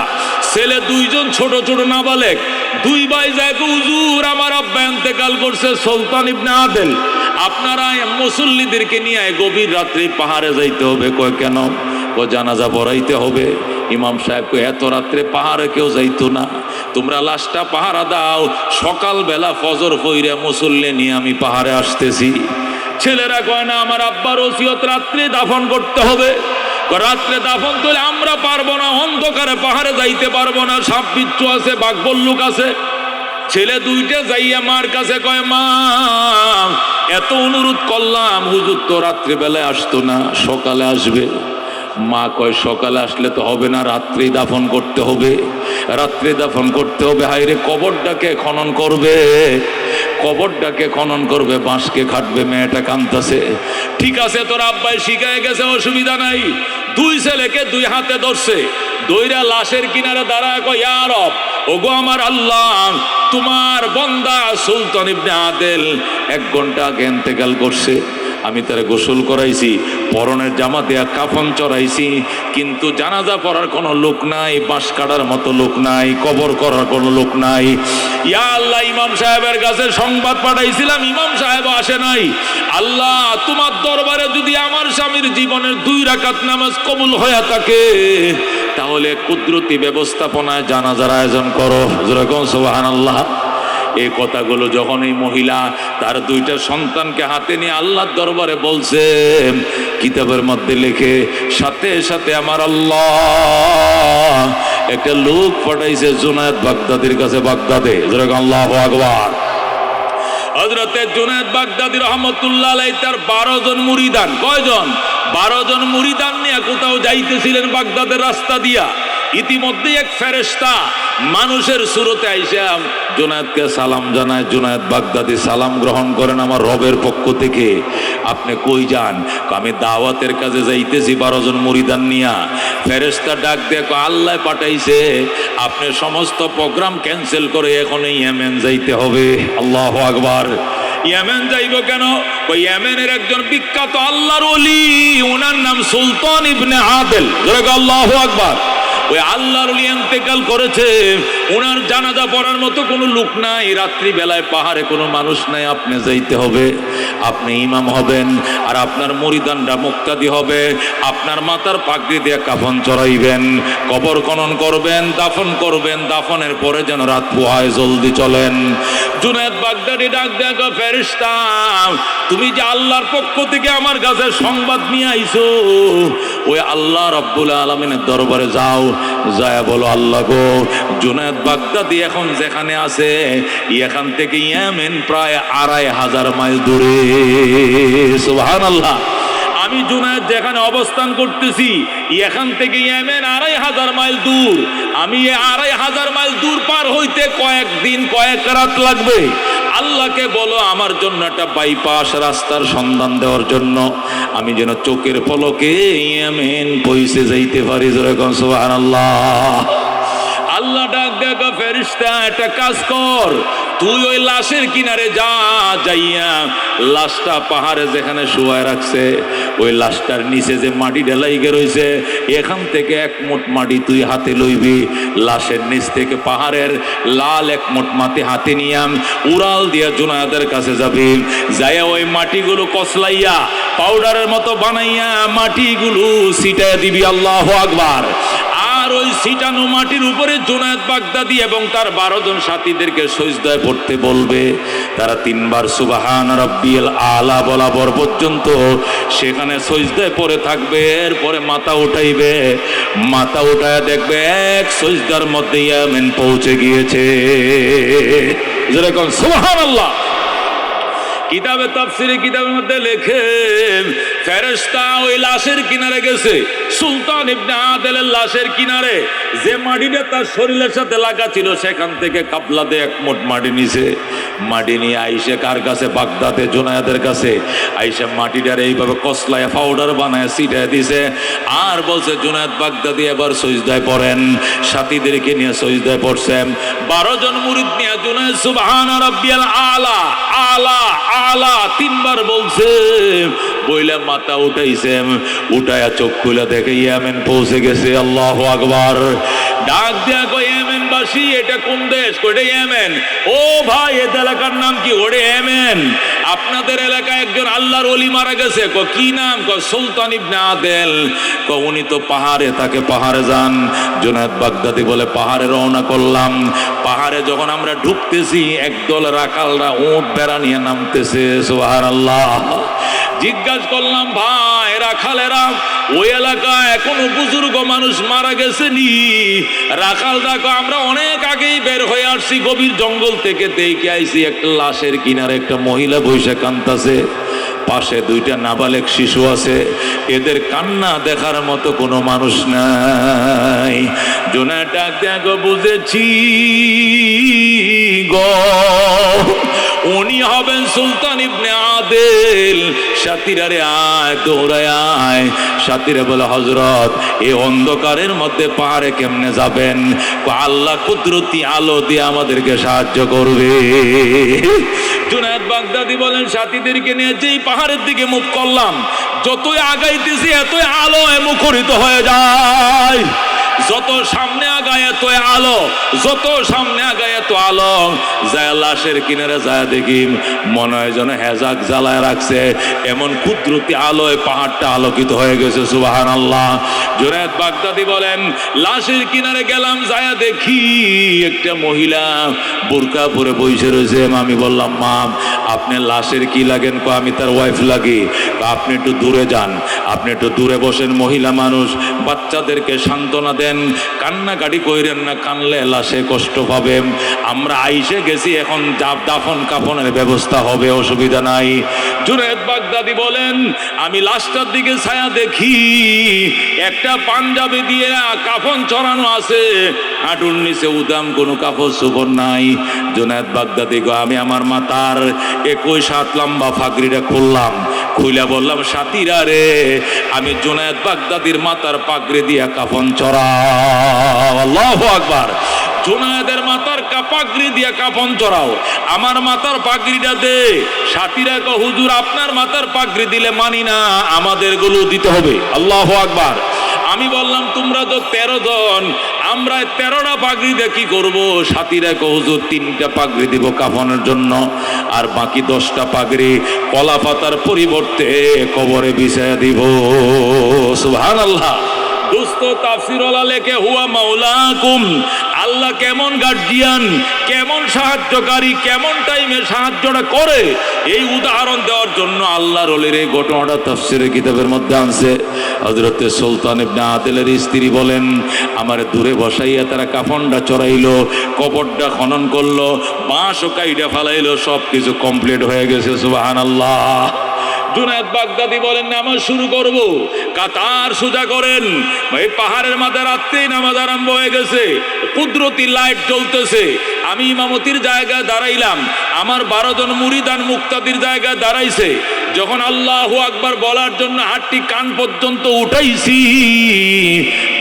ছেলে 2জন ছোট ছোট নাবালেগ, 2 ভাই যায়, হুজুর আমার আব্বা ইন্তেকাল করছে সুলতান ইবনে আদেল, আপনারা মুসল্লিদেরকে নিয়ে গভীর রাত্রে পাহাড়ে যাইতে হবে। কয় কেন? ও জানাজা পড়াইতে হবে। ইমাম সাহেব কয়, এত রাত্রে পাহাড়ে কেউ যাইতো না, তোমরা লাশটা পাহারা দাও, সকালবেলা ফজর পইরা মুসল্লি নিয়ে আমি পাহাড়ে আসতেছি। ছেলেরা কয় না, আমার আব্বার ওসিয়ত রাত্রে দাফন করতে হবে। রাত্রে দাফন করলে আমরা পারবো না, অন্ধকারে পাহাড়ে যাইতে পারবো না, সাপ বিচ্ছু আছে, বাঘ বল্লুক আছে। ছেলে 2টা যাইয়া মার কাছে কয়, মা এত অনুরোধ করলাম, হুজুর তো রাত্রিবেলায় আসতো না, সকালে আসবে। মা কয়, সকালে আসলে তো হবে না, রাত্রেই দাফন করতে হবে, রাত্রে দাফন করতে হবে। হায়রে, কবরটাকে খনন করবে, কবরটাকে খনন করবে, বাঁশকে খাটবে, মেয়েটা কাঁদতেছে। ঠিক আছে, তোর আব্বাই শিখায় গেছে, অসুবিধা নাই। 2 ছেলেকে 2 হাতে ধরছে, দইরা লাশের কিনারে দাঁড়ায় কয়, ইয়া রব, ওগো আমার আল্লাহ, তোমার বান্দা সুলতান ইবনে আদেল 1 ঘন্টা আগে ইন্তেকাল করছে, আমি তারে গোসল করাইছি, পরনের জামা দেয়া কাফন চড়াইছি, কিন্তু জানাজা পড়ার কোনো লোক নাই, বাঁশ কাটার মতো লোক নাই, কবর করার কোনো লোক নাই। ইয়া আল্লাহ, ইমাম সাহেবের কাছে সংবাদ পাঠাইছিলাম, ইমাম সাহেব আসে নাই। আল্লাহ, তোমার দরবারে যদি আমার স্বামীর জীবনের 2 রাকাত নামাজ কবুল হয়ে থাকে, তাহলে কুদরতি ব্যবস্থাপনায় জানাজার আয়োজন করো। যেরকম সুবহানাল্লাহ। এই কথাগুলো যখন এই মহিলা তার 2টা সন্তানকে হাতে নিয়ে আল্লাহর দরবারে বলছে, কিতাবের মধ্যে লেখে, সাথে সাথে আমার আল্লাহ একটা লোক পাঠাইছে জুনায়েদ বাগদাদির কাছে, বাগদাদে। যেরকম আল্লাহু আকবার। হযরতে জুনায়েদ বাগদাদি রহমাতুল্লাহ আলাইহি তার 12 জন মুরিদান, কয়জন? 12 জন মুরিদান নিয়ে কোথাও যাইতেছিলেন বাগদাদের রাস্তা দিয়া। ইতিমধ্যে এক ফেরেশতা মানুষের সুরতে আইসা জুনায়েদকে সালাম জানায়। জুনায়েদ বাগদাদি সালাম গ্রহণ করেন, আমার রবের পক্ষ থেকে। আপনি কই যান? আমি দাওয়াতের কাজে যাইতেছি 12 জন মুরিদান নিয়া। ফেরেশতা ডাক দিয়ে কয়, আল্লাহ পাঠাইছে, আপনি সমস্ত প্রোগ্রাম ক্যান্সেল করে এখন ইয়েমেন যাইতে হবে। আল্লাহু আকবার। ইয়েমেন যাইব কেন? ওই ইয়েমেনের একজন বিখ্যাত আল্লাহর ওলি, ওনার নাম সুলতান ইবনে আদেল। আল্লাহু আকবার। ওই আল্লাহর ওলি ইন্তেকাল করেছে, ওনার জানাজা পড়ার মতো কোনো লোক নাই, রাত্রি বেলায় পাহাড়ে কোনো মানুষ নাই, আপনি যাইতে হবে, আপনি ইমাম হবেন, আর আপনার মুরিদানরা মুক্তাদি হবে, আপনার মাথার পাগড়ি দিয়ে কাফন চড়াইবেন, কবর খনন করবেন, দাফন করবেন, দাফনের পরে যেন রাত পোহায়, জলদি চলেন। জুনায়েদ বাগদাদি ডাক দেখো, ফেরেশতা তুমি যে আল্লাহর পক্ষ থেকে আমার কাছে সংবাদ নিয়ে আইছো, ওই আল্লাহ রাব্বুল আলামিনের দরবারে যাও, যায় বলো আল্লাহ গো, জুনায়েদ বাগদাদি এখন যেখানে আছে এখান থেকে ইয়েমেন প্রায় 2500 মাইল দূরে। সুবহানাল্লাহ। আমি জুনায়েদ যেখানে অবস্থান করতেছি এখান থেকে ইয়েমেন 2500 মাইল দূর। আমি এই 2500 মাইল দূর পার হইতে কয়েকদিন কয়েক রাত লাগবে। আল্লাহকে বলো আমার জন্য একটা বাইপাস রাস্তার সন্ধান দেওয়ার জন্য, আমি যেন চোখের পলকে ইয়েমেন পৌঁছে যাইতে পারি। যেরকম সুবহানাল্লাহ। আল্লাহ ডাক দেখো, ফেরেশতা একটা কাজ কর, তুই ওই লাশের কিনারে যা, যাইয়া লাশটা পাহাড়ে যেখানে শুয়ায় রাখছে ওই লাশটার নিচে যে মাটি ঢালাইগে রয়েছে এখান থেকে 1 মুঠ মাটি তুই হাতে লইবি, লাশের নিচ থেকে পাহাড়ের লাল 1 মুঠ মাটি হাতে নিয়াম উড়াল দিয়া জুনায়েদের কাছে যাবি, যাইয়া ওই মাটিগুলো কসলাইয়া পাউডারের মতো বানাইয়া মাটিগুলো ছিটাইয়া দিবি। আল্লাহু আকবার। আর ওই ছিটানো মাটির উপরে জুনায়েদ বাগদাদি এবং তার 12 জন সাথীদেরকে সিজদায় পড়তে বলবে। তারা 3 বার সুবহান রাব্বিয়াল আলা বলা পর পর্যন্ত সেখানে সিজদায় পড়ে থাকবে। এরপরে মাথা উঠাইবে, মাথা উঠায় দেখবে এক সিজদার মধ্যে ইয়েমেন পৌঁছে গিয়েছে। যেরকম সুবহানাল্লাহ। কিতাবে তাফসীরে কিতাবের মধ্যে লেখে, ফেরেশতা ওই লাশের কিনারে গেছে, সুলতান ইবনে আদেলের লাশের কিনারে যে মাটিটা তার শরীরের সাথে লাগা ছিল সেখান থেকে কাপলাতে 1 মুঠ মাটি নিছে। মাটি নিয়ে আইসে কার কাছে? বাগদাদে জুনায়েদের কাছে। আইসে মাটিটার এইভাবে কসলায় পাউডার বানায় ছিটায় দিছে, আর বলছে জুনায়েদ বাগদাদি এবার সিজদায় পড়েন। সাথীদেরকে নিয়ে সিজদায় পড়ছেন। 12 জন মুরিদ নিয়ে জুনায়েদ সুবহান রাব্বিয়াল আলা আলা আলা 3 বার বলছে, বইলা মাথা উঠাইছে, উঠায়া চোখ খুলে দেখে ইয়েমেন পৌঁছে গেছে। আল্লাহু আকবার। ডাক দেয়া কই, ইয়েমেনবাসী এটা কোন দেশ? কইটা ইয়েমেন। ও ভাই এই এলাকার নাম কি? ওরে ইয়েমেন। আপনাদের এলাকায় একজন আল্লাহর ওলি মারা গেছে। কি নাম? সুলতান ইবনে আদেল। উনি তো পাহাড়ে, তাকে পাহাড়ে যান। জুনায়েদ বাগদাদি বলে পাহাড়ে রওনা করলাম। পাহাড়ে যখন আমরা ঢুকতেছি একদল রাখালরা উট বেড়া নিয়ে নামতেছে। সুবহানাল্লাহ। জিজ্ঞাসা করলাম, ভাই রাখালেরা ওই এলাকায় এখনো বুজুর্গ মানুষ মারা গেছে নি? রাখাল দেখো আমরা অনেক আগেই বের হয়ে আসছি গভীর জঙ্গল থেকে, দেখে আইছি একটা লাশের কিনারে একটা মহিলা বসে কাঁদতাছে, পাশে 2টা নাবালেক শিশু আছে, এদের কান্না দেখার মতো কোনো মানুষ নাই। জুনায়েদ ডাক দেখো, বুঝেছি গো, উনি হবেন সুলতান ইবনে আদেল। সাথীরা রে আয়, দৌড়ায় আয়। সাথীরা বলে, হযরত এই অন্ধকারের মধ্যে পাহাড়ে কেমনে যাবেন? আল্লাহ কুদরতি আলো দিয়ে আমাদেরকে সাহায্য করবে। জুনায়েদ বাগদাদি বলেন, সাথীদেরকে নিয়ে যেই পাহাড়ের দিকে মুখ করলাম, যতই আগাইতেছি এতই আলোয় মুখরিত হয়ে যায়। যত সামনে আগায় এত আলো, যত সামনে আগায় এত আলো। যায় লাশের কিনারে যায় দেখি মনে হয় যেন হেজাক জ্বালায় রাখছে, এমন কুদরতি আলোয় পাহাড়টা আলোকিত হয়ে গেছে। সুবহানাল্লাহ। জুনায়েদ বাগদাদি বলেন, লাশের কিনারে গেলাম, যায় দেখি একটা মহিলা বোরকা পরে বসে রয়েছে। আমি বললাম, মা আপনি লাশের কি লাগেন? আমি তার ওয়াইফ লাগি। আপনি একটু দূরে যান, আপনি একটু দূরে বসেন, মহিলা মানুষ, বাচ্চাদেরকে সান্ত্বনা দেন, কান্নাকাটি কইরেন না, কানলে লাশে কষ্ট পাবে। আমরা আইসে গেছি, এখন দাফন কাফনের ব্যবস্থা হবে, অসুবিধা নাই। জুনায়েদ বাগদাদি বলেন, আমি লাশটার দিকে ছায়া দেখি, একটা পাঞ্জাবি দিয়ে কাফন চড়ানো আছে, হাঁটুর নিচে উদাম কোনো কাপড় চোপড় নাই। জুনায়েদ বাগদাদি গো, আমি আমার মাথার 21 হাত লম্বা পাগড়িটা খুললাম, খুইলা বললাম, সাথীরা রে, আমি জুনায়েদ বাগদাদির মাথার পাগড়ি দিয়া কাফন চড়াও। আল্লাহু আকবার। জুনায়েদের মাথার পাগড়ি দিয়া কাফন চড়াও, আমার মাথার পাগড়িটা দে। সাথীরা কো, হুজুর আপনার মাথার পাগড়ি দিলে মানি না, আমাদের গুলো দিতে হবে। আল্লাহু আকবার। আমি বললাম তোমরা তো 13 জন, আমরা 13টা পাগড়ি দিয়ে কি করবো? সাথীরা কো হুজুর 3টা পাগড়ি দিব কাফনের জন্য, আর বাকি 10টা পাগড়ি কলা পাতার পরিবর্তে কবরে বিছায়া দিব। সুবহানাল্লাহ। দোস্ত তাফসীর ওয়ালা লেখে হুয়া মাওলাকুম, আল্লাহ কেমন গার্জিয়ান, কেমন সাহায্যকারী, কেমন টাইমে সাহায্যটা করে, এই উদাহরণ দেওয়ার জন্য আল্লাহর ওলির এই ঘটনাটা তাফসীরের কিতাবের মধ্যে আনছে। হযরতে সুলতান ইবনে আদিলের স্ত্রী বলেন, আমার দূরে বসাইয়া তারা কাফনটা চড়াইলো, কবরটা খনন করলো, বাঁশও কাইটা ফালাইলো, সব কিছু কমপ্লিট হয়ে গেছে। সুবহানাল্লাহ। জুনায়েদ বাগদাদি বলেন নামাজ শুরু করব, কাতার সোজা করেন। এই পাহাড়ের মাথায় রাত্রেই নামাজ আরম্ভ হয়ে গেছে, কুদরতি লাইট জ্বলতেছে। আমি ইমামতির জায়গায় দাঁড়াইলাম, আমার 12 জন মুরিদান মুক্তাদির জায়গায় দাঁড়াইছে। যখন আল্লাহু আকবার বলার জন্য হাতটি কান পর্যন্ত উঠাইছি,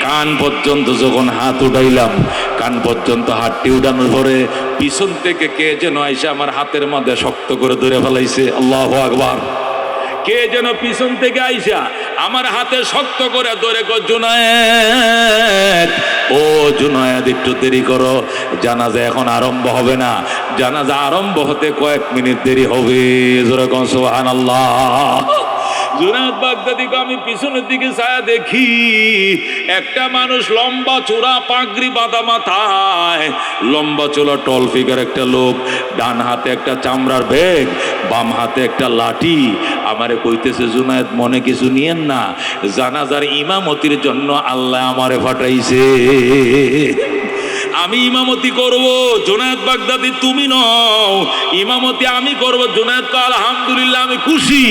কান পর্যন্ত যখন হাত উঠাইলাম, কান পর্যন্ত হাতটি উঠানোর পরে পিছন থেকে কে যেন আইসা আমার হাতের মধ্যে শক্ত করে ধরে ফেলাইছে। আল্লাহু আকবার। কে যেন পিছন থেকে আইসা আমার হাতে শক্ত করে ধরে কয়, জুনায়েদ, ও জুনায়েদ একটু দেরি করো, জানাজা এখন আরম্ভ হবে না, জানাজা আরম্ভ হতে কয়েক মিনিট দেরি হবে। জোরে কোন সুবহানাল্লাহ। জুনায়েদ বাগদাদি আমি পিছনের দিকে ছায়া দেখি, একটা মানুষ লম্বা চূড়া পাগড়ি বাঁধা মাথায়, লম্বা চূড়া টল ফিগার একটা লোক, ডান হাতে একটা চামড়ার ব্যাগ, বাম হাতে একটা লাঠি। আমারে কইতেছে, জুনায়েদ মনে কিছু নিয়েন না, জানাজার ইমামতির জন্য আল্লাহ আমারে পাঠাইছে, আমি ইমামতি করব। জুনায়েদ বাগদাদি তুমি নও, ইমামতি আমি করব। জুনায়েদ কা আলহামদুলিল্লাহ, আমি খুশি,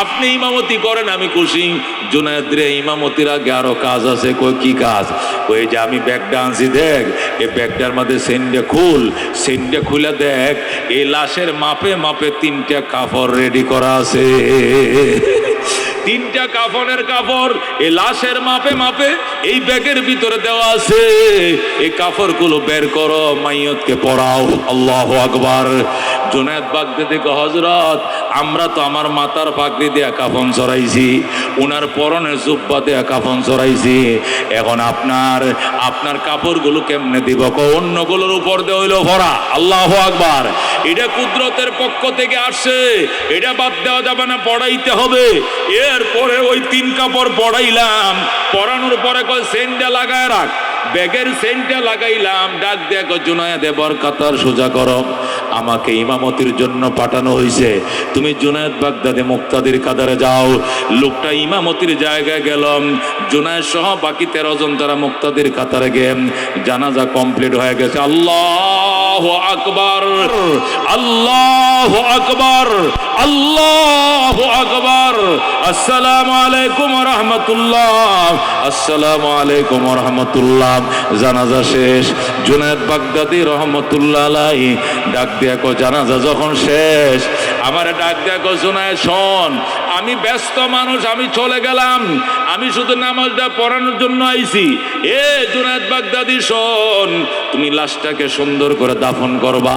আপনি ইমামতি করেন, আমি খুশি। জুনায়েদ রে, ইমামতির আগে আরো কাজ আছে। কই কি কাজ? ওই যে আমি ব্যাগটা আনছি, দেখ এই ব্যাগটার মধ্যে সেন্ডে খুল, সেন্ডে খুলে দেখ এই লাশের মাপে মাপে 3টা কাপড় রেডি করা আছে। 3টা কাফনের কাপড় এই লাশের মাপে মাপে এই ব্যাগের ভিতরে দেওয়া আছে। এই কাপড়গুলো বের করো, মাইয়তকে পরাও। আল্লাহু আকবার। জুনায়েদ বাগদাদি কে, হযরত আমরা তো আমার মাথার পাগড়ি দিয়ে কাফন চড়াইছি, ওনার পরনের জুব্বা দিয়ে কাফন চড়াইছি, এখন আপনার কাপড়গুলো কেমনে দিব? অন্যগুলোর উপর দিয়ে হইলো ভরা। আল্লাহু আকবার। এটা কুদরতের পক্ষ থেকে আসছে, এটা বাদ দেওয়া যাবে না, পড়াইতে হবে। এরপরে ওই 3 কাপড় পড়াইলাম, পরানোর পরে কয় সেন্টটা লাগায় রাখ, ব্যাগের সেন্টটা লাগাইলাম, ডাক দেখো জুনায়েদ এবার কাতার সোজা করো, আমাকে ইমামতির জন্য পাঠানো হয়েছে, তুমি জুনায়েদ বাগদাদি মুক্তাদির কাতারে যাও। লোকটা ইমামতির জায়গায় গেলাম, জুনায়েদ সহ বাকি 13 জন তারা মুক্তাদির কাতারে গেম, জানাজা কমপ্লিট হয়ে গেছে। আল্লাহু আকবার, আল্লাহু আকবার, আল্লাহু আকবার। আসসালামু আলাইকুম ওয়া রাহমাতুল্লাহ, আসসালামু আলাইকুম ওয়া রাহমাতুল্লাহ। জানাজা শেষ। জুনায়েদ বাগদাদি রহমাতুল্লাহ আলাইহি ডাক দিয়া কো, জানাজা যখন শেষ, আমার ডাক দিয়া কো, জুনায়েদ শোন, আমি ব্যস্ত মানুষ, আমি চলে গেলাম, আমি শুধু নামাজটা পড়ানোর জন্য আইছি। এ জুনায়েদ বাগদাদি শোন, তুমি লাশটাকে সুন্দর করে দাফন করবা।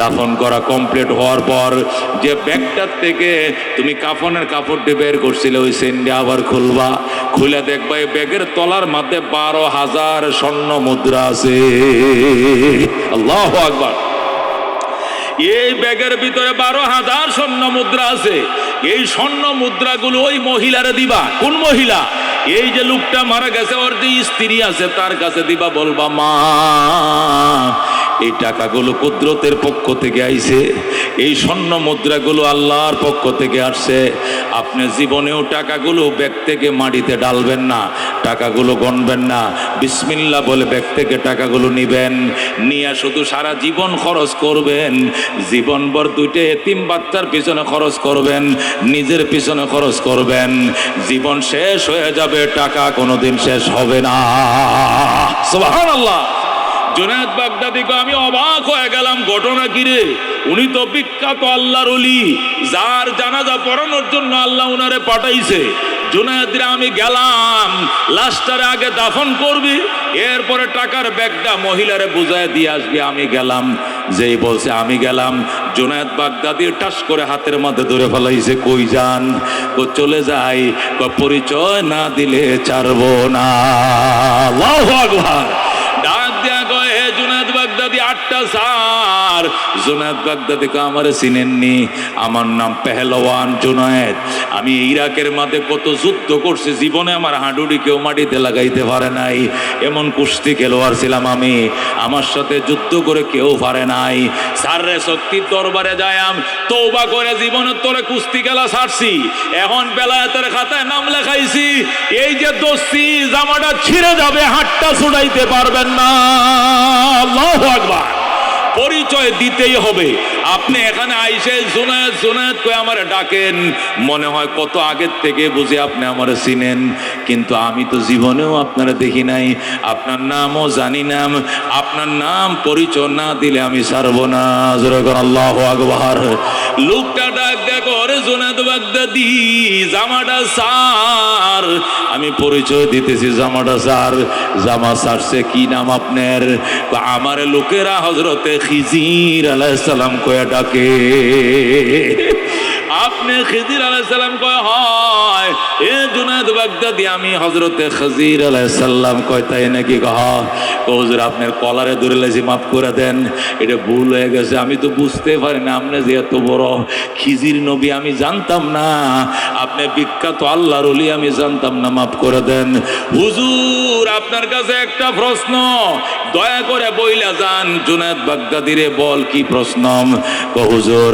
দাফন করা কমপ্লিট হওয়ার পর যে ব্যাগটার থেকে তুমি কাফনের কাপড়টি বের করছিলে, ওই সেন্ডে আবার খুলবা, খুলে দেখবা এই ব্যাগের তলার মধ্যে 12,000 স্বর্ণ মুদ্রা আছে। আল্লাহু আকবার। এই ব্যাগের ভিতরে 12,000 স্বর্ণ মুদ্রা আছে। এই স্বর্ণ মুদ্রাগুলো ওই মহিলারে দিবা। কোন মহিলা? এই যে লোকটা মারা গেছে, ওর যে স্ত্রী আছে তার কাছে দিবা, বলবা, মা এই টাকাগুলো কুদরতের পক্ষ থেকে আইছে, এই স্বর্ণ মুদ্রাগুলো আল্লাহর পক্ষ থেকে আসছে। আপনি জীবনেও টাকাগুলো ব্যাগ থেকে মাটিতে ডালবেন না, টাকাগুলো গণবেন না, বিসমিল্লাহ বলে ব্যাগ থেকে টাকাগুলো নিবেন, নিয়ে শুধু সারা জীবন খরচ করবেন। জীবনভর 2টা এতিম বাচ্চার পিছনে খরচ করবেন, নিজের পিছনে খরচ করবেন। জীবন শেষ হয়ে যাবে, টাকা কোনোদিন শেষ হবে না। সুবহানাল্লাহ। জুনায়েদ বাগদাদি কয় আমি অবাক হয়ে গেলাম, ঘটনা কি রে? উনি তো বিখ্যাত আল্লাহর ওলি, যার জানাজা পড়ানোর জন্য আল্লাহ উনারে পাঠাইছে। জুনায়েদ রে আমি গেলাম, লাশটারে আগে দাফন করবি, এরপরে টাকার ব্যাগটা মহিলারে বুঝায় দিয়ে আসবি। আমি গেলাম, যেই বলছে আমি গেলাম, জুনায়েদ বাগদাদি টাস করে হাতের মধ্যে ধরে ফেলাইছে। কই যান? ও চলে যাই, পরিচয় না দিলে ছাড়বো না। আল্লাহু আকবার। ডাক দেয়া কয়, হে জুনায়েদ বাগদাদি, 8টা স্যার। জুনায়েদ বাগদাদি কে আমারে চিনেননি? আমার নাম পেহলওয়ান জুনায়েদ। আমি ইরাকের মাঝে কত যুদ্ধ করছি, জীবনে আমার হাঁটুটি কেউ মাটিতে লাগাইতে পারে নাই, এমন কুস্তি খেলোয়াড় ছিলাম আমি। আমার সাথে যুদ্ধ করে কেউ পারে নাই। স্যাররে শক্তির দরবারে যাইয়াম, তওবা করে জীবনের তোরে কুস্তি খেলা ছাড়ছি, এখন বেলায়েতের খাতায় নাম লেখাইছি। এই যে দোস্তি, জামাটা ছিঁড়ে যাবে, হাতটা ছুটাইতে পারবেন না। আল্লাহু আকবার। পরিচয় দিতেই হবে। আপনি এখানে আইসে জুনায়েদ জুনায়েদ কই আমারে ডাকেন, মনে হয় কত আগের থেকে বুঝি আপনি আমারে চিনেন, কিন্তু আমি তো জীবনেও আপনারা দেখি নাই, আপনার নামও জানি না। আপনার নাম পরিচয় না দিলে আমি ছাড়বো না। আল্লাহু আকবার। লোকটা ডাক দেখো, রে জুনায়েদ বাগদাদি, জামাটা স্যার। আমি পরিচয় দিতেছি, জামাটা স্যার। জামা ছাড়ছে, কি নাম আপনার? আমার লোকেরা হযরতে খিজির আলাইহিস সালাম কয়ে ডাকে। আপনি খিজির আলাইহিস সালাম কয়? হয়। এ জুনায়েদ বাগদাদি, আমি হযরতে খিজির আলাইহিস সালাম। কয় তাই নাকি? হুজুর আপনার কলারে ধরে লাইছি, মাফ করে দেন, এটা ভুল হয়ে গেছে, আমি তো বুঝতে পারি না আপনি যে এত বড় খিজির নবী আমি জানতাম না, আপনি বিখ্যাত আল্লাহর ওলি আমি জানতাম না, মাফ করে দেন। হুজুর আপনার কাছে একটা প্রশ্ন, দয়া করে বইলা যান। জুনায়েদ বাগদাদি রে বল, কি প্রশ্ন? হুজুর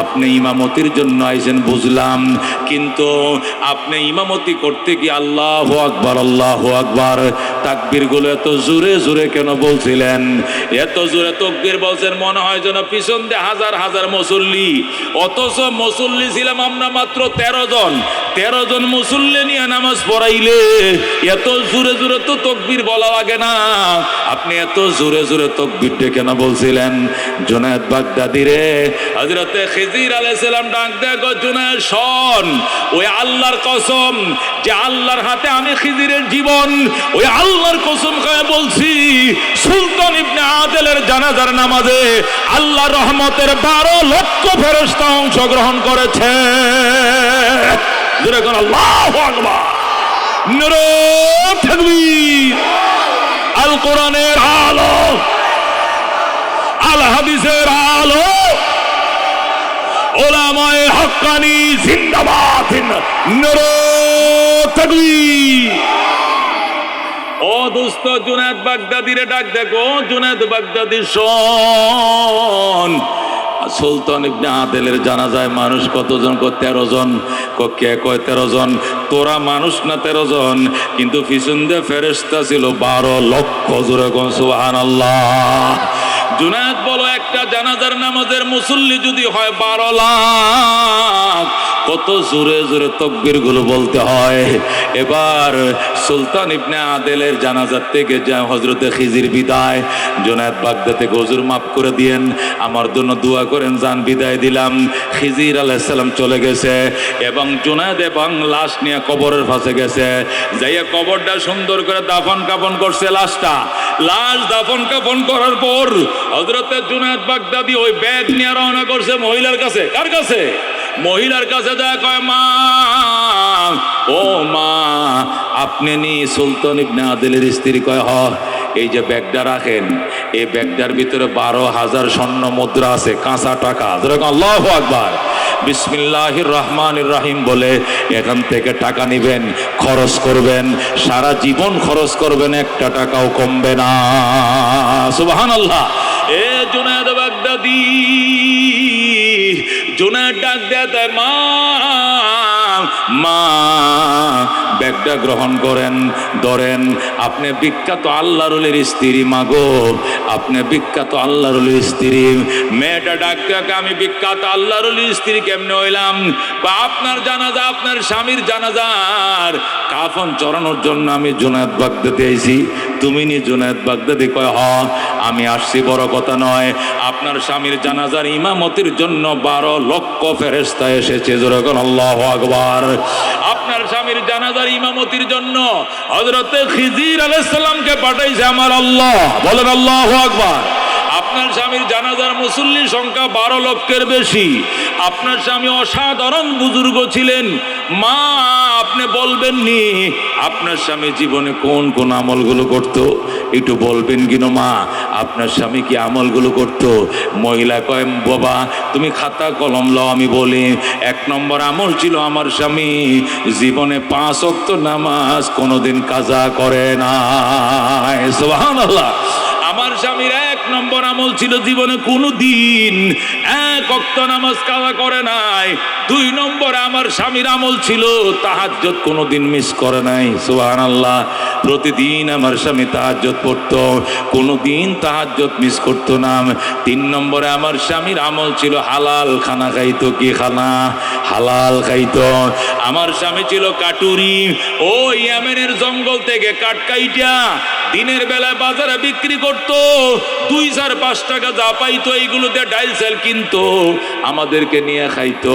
আপনি ইমামতির জন্য আইছেন বুঝলাম, কিন্তু আপনি ইমামতি করতে কি আল্লাহু আকবার আল্লাহু আকবার তাকবীর গুলো এত জোরে জোরে কেন বলছিলেন? এত জোরে তাকবীর বলছেন মনে হয় যেন পিছন দিয়ে হাজার হাজার মুসল্লি, অথচ মুসল্লি ছিলাম আমরা মাত্র 13 জন। 13 জন মুসল্লি নিয়ে নামাজ পড়াইলে এত জোরে জোরে তো তাকবীর বলা লাগে না, আপনি এত জোরে জোরে তাকবীরটা কেন বলছিলেন? জুনায়েদ বাগদাদি রে, হযরতে খিজির আলাইহিস সালাম ডাক দেয়, জুনায়েদ শোন, ওই আল্লাহর কসম, যে আল্লাহর হাতে আমি খিজিরের জীবন, ওই আল্লাহর কসম খায় বলছি, সুলতান ইবনে আদেলের জানাজার নামাজে আল্লাহর রহমতের 12 লক্ষ ফেরেশতা অংশগ্রহণ করেছে। জোরে কোন আল্লাহু আকবার। নারে তাকবীর। আল কোরআনের আলো, আল হাদিসের আলো, ওলামায়ে হক্কানি জিন্দাবাদ। নারে তাকবীর। ও দোস্ত, জুনায়েদ বাগদাদিরে ডাক দেখো, জুনায়েদ বাগদাদি শোন, সুলতান ইবনে আদেলের জানাজায় মানুষ কতজন? 13 জন। কে কয় 13 জন? তোরা মানুষ না 13 জন, কিন্তু পিছন দিয়ে ফেরেশতা ছিল 12 লক্ষ। জোরে কোন সুবহানাল্লাহ। জুনায়েদ বলো, একটা জানাজার নামাজের মুসল্লি যদি হয় 12 লাখ, কত জোরে জোরে তাকবীর গুলো বলতে হয়। এবার সুলতান ইবনে আদেলের জানাজার থেকে হযরতে খিজির বিদায়। জুনায়েদ বাগদাদি, হুজুর মাফ করে দিয়েন, আমার জন্য দোয়া করেন, জান বিদায় দিলাম। খিজির আলাইহিস সালাম চলে গেছে এবং জুনায়েদ এবং লাশ নিয়ে কবরের পাশে গেছে, যাইয়া কবরটা সুন্দর করে দাফন কাফন করছে। লাশ দাফন কাফন করার পর হযরতে জুনায়েদ বাগদাদি ওই ব্যাগ নিয়ে রওনা করছে মহিলার কাছে। কার কাছে? মহিলার কাছে যায়, কয় মা, ও মা, আপনি নি সুলতান ইবনে আদেলের স্ত্রী? কয় হ। এই যে ব্যাগটা রাখেন, এই ব্যাগটার ভিতরে 12,000 স্বর্ণ মুদ্রা আছে, কাঁচা টাকা। আল্লাহু আকবার। বিসমিল্লাহির রহমানির রহিম বলে এখান থেকে টাকা নিবেন, খরচ করবেন, সারা জীবন খরচ করবেন, একটা টাকাও কমবে না। সুবহানাল্লাহ। এ জুনায়েদ বাগদাদি, জুনায়েদ ডাক দেয়, মা, মা, ব্যাগটা গ্রহণ করেন, ধরেন, আপনি বিখ্যাত আল্লাহর ওলির স্ত্রী। মাগো, আপনি বিখ্যাত আল্লাহর ওলির স্ত্রী। মেয়েটা ডাক দেয়, আমি বিখ্যাত আল্লাহর ওলির স্ত্রী কেমনে হইলাম? বা আপনার জানাজা, আপনার স্বামীর জানাজার কাফন চড়ানোর জন্য আমি জুনায়েদ বাগদাদি আইছি। তুমি নি জুনায়েদ বাগদাদি? কয় হ। আমি আসছি বড় কথা নয়, আপনার স্বামীর জানাজার ইমামতির জন্য 12 লক্ষ ফেরেশতা এসেছে। যেরকম আল্লাহু আকবার। আপনার স্বামীর জানাজার ইমামতির জন্য হযরতে খিজির আলাইহিস সালামকে পাঠাইছে আমার আল্লাহ। বলেন আল্লাহু আকবার। আপনার স্বামীর জানাজার মুসল্লি সংখ্যা 12 লক্ষের বেশি। আপনার স্বামী অসাধারণ বুজুর্গ ছিলেন। মা, আপনি বলবেন নি আপনার স্বামী জীবনে কোন কোন আমলগুলো করত? একটু বলবেন কিনো মা, আপনার স্বামী কি আমলগুলো করত? মহিলা কয়, বাবা তুমি খাতা কলম লও, আমি বলি। 1 নম্বর আমল ছিল আমার স্বামী জীবনে 5 ওয়াক্ত নামাজ কোনোদিন কাজা করে না। সুবহানাল্লাহ। আমার স্বামীর 1 নম্বর আমল ছিল জীবনে কোনো দিন 1 ওয়াক্ত নামাজ কাজা করে নাই। 2 নম্বর আমার স্বামীর আমল ছিল তাহাজ্জুদ কোনোদিন মিস করে নাই। সুবহানাল্লাহ। প্রতিদিন আমার স্বামী তাহাজ্জুদ পড়তো, কোনোদিন তাহাজ্জুদ মিস করতো না। 3 নম্বরে আমার স্বামীর আমল ছিল হালাল খানা খাইতো। কি খানা? হালাল খাইতো। আমার স্বামী ছিল কাটুরি। ও ইয়েমেনের জঙ্গল থেকে কাঠ কাইটা দিনের বেলায় বাজারে বিক্রি করতো। 2-4-5 টাকা যা পাইতো এইগুলোতে ডাইল চাল কিনতো, আমাদেরকে নিয়ে খাইতো।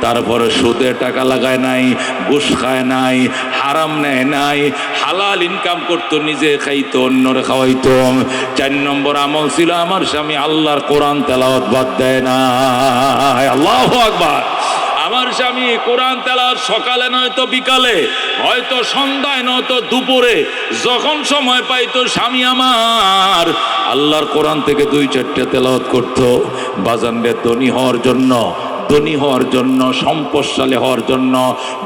তারপরে সুদে টাকা লাগায় নাই, ঘুষ খায় নাই, হারাম নেয় নাই, হালাল ইনকাম করতো, নিজে খাইতো, অন্যরে খাওয়াইতো। 4 নম্বর আমল ছিল আমার স্বামী আল্লাহর কোরআন তেলাওয়াত বাদ দেয় না। আল্লাহু আকবার। আমার স্বামী কোরআন তেলাওয়াত সকালে নয়তো বিকালে, হয়তো সন্ধ্যায় নয়তো দুপুরে, যখন সময় পাইতো স্বামী আমার আল্লাহর কোরআন থেকে 2-4টা তেলাওয়াত করতো। বাজানরে ধনী হওয়ার জন্য, ধনী হওয়ার জন্য, সম্পদশালী হওয়ার জন্য,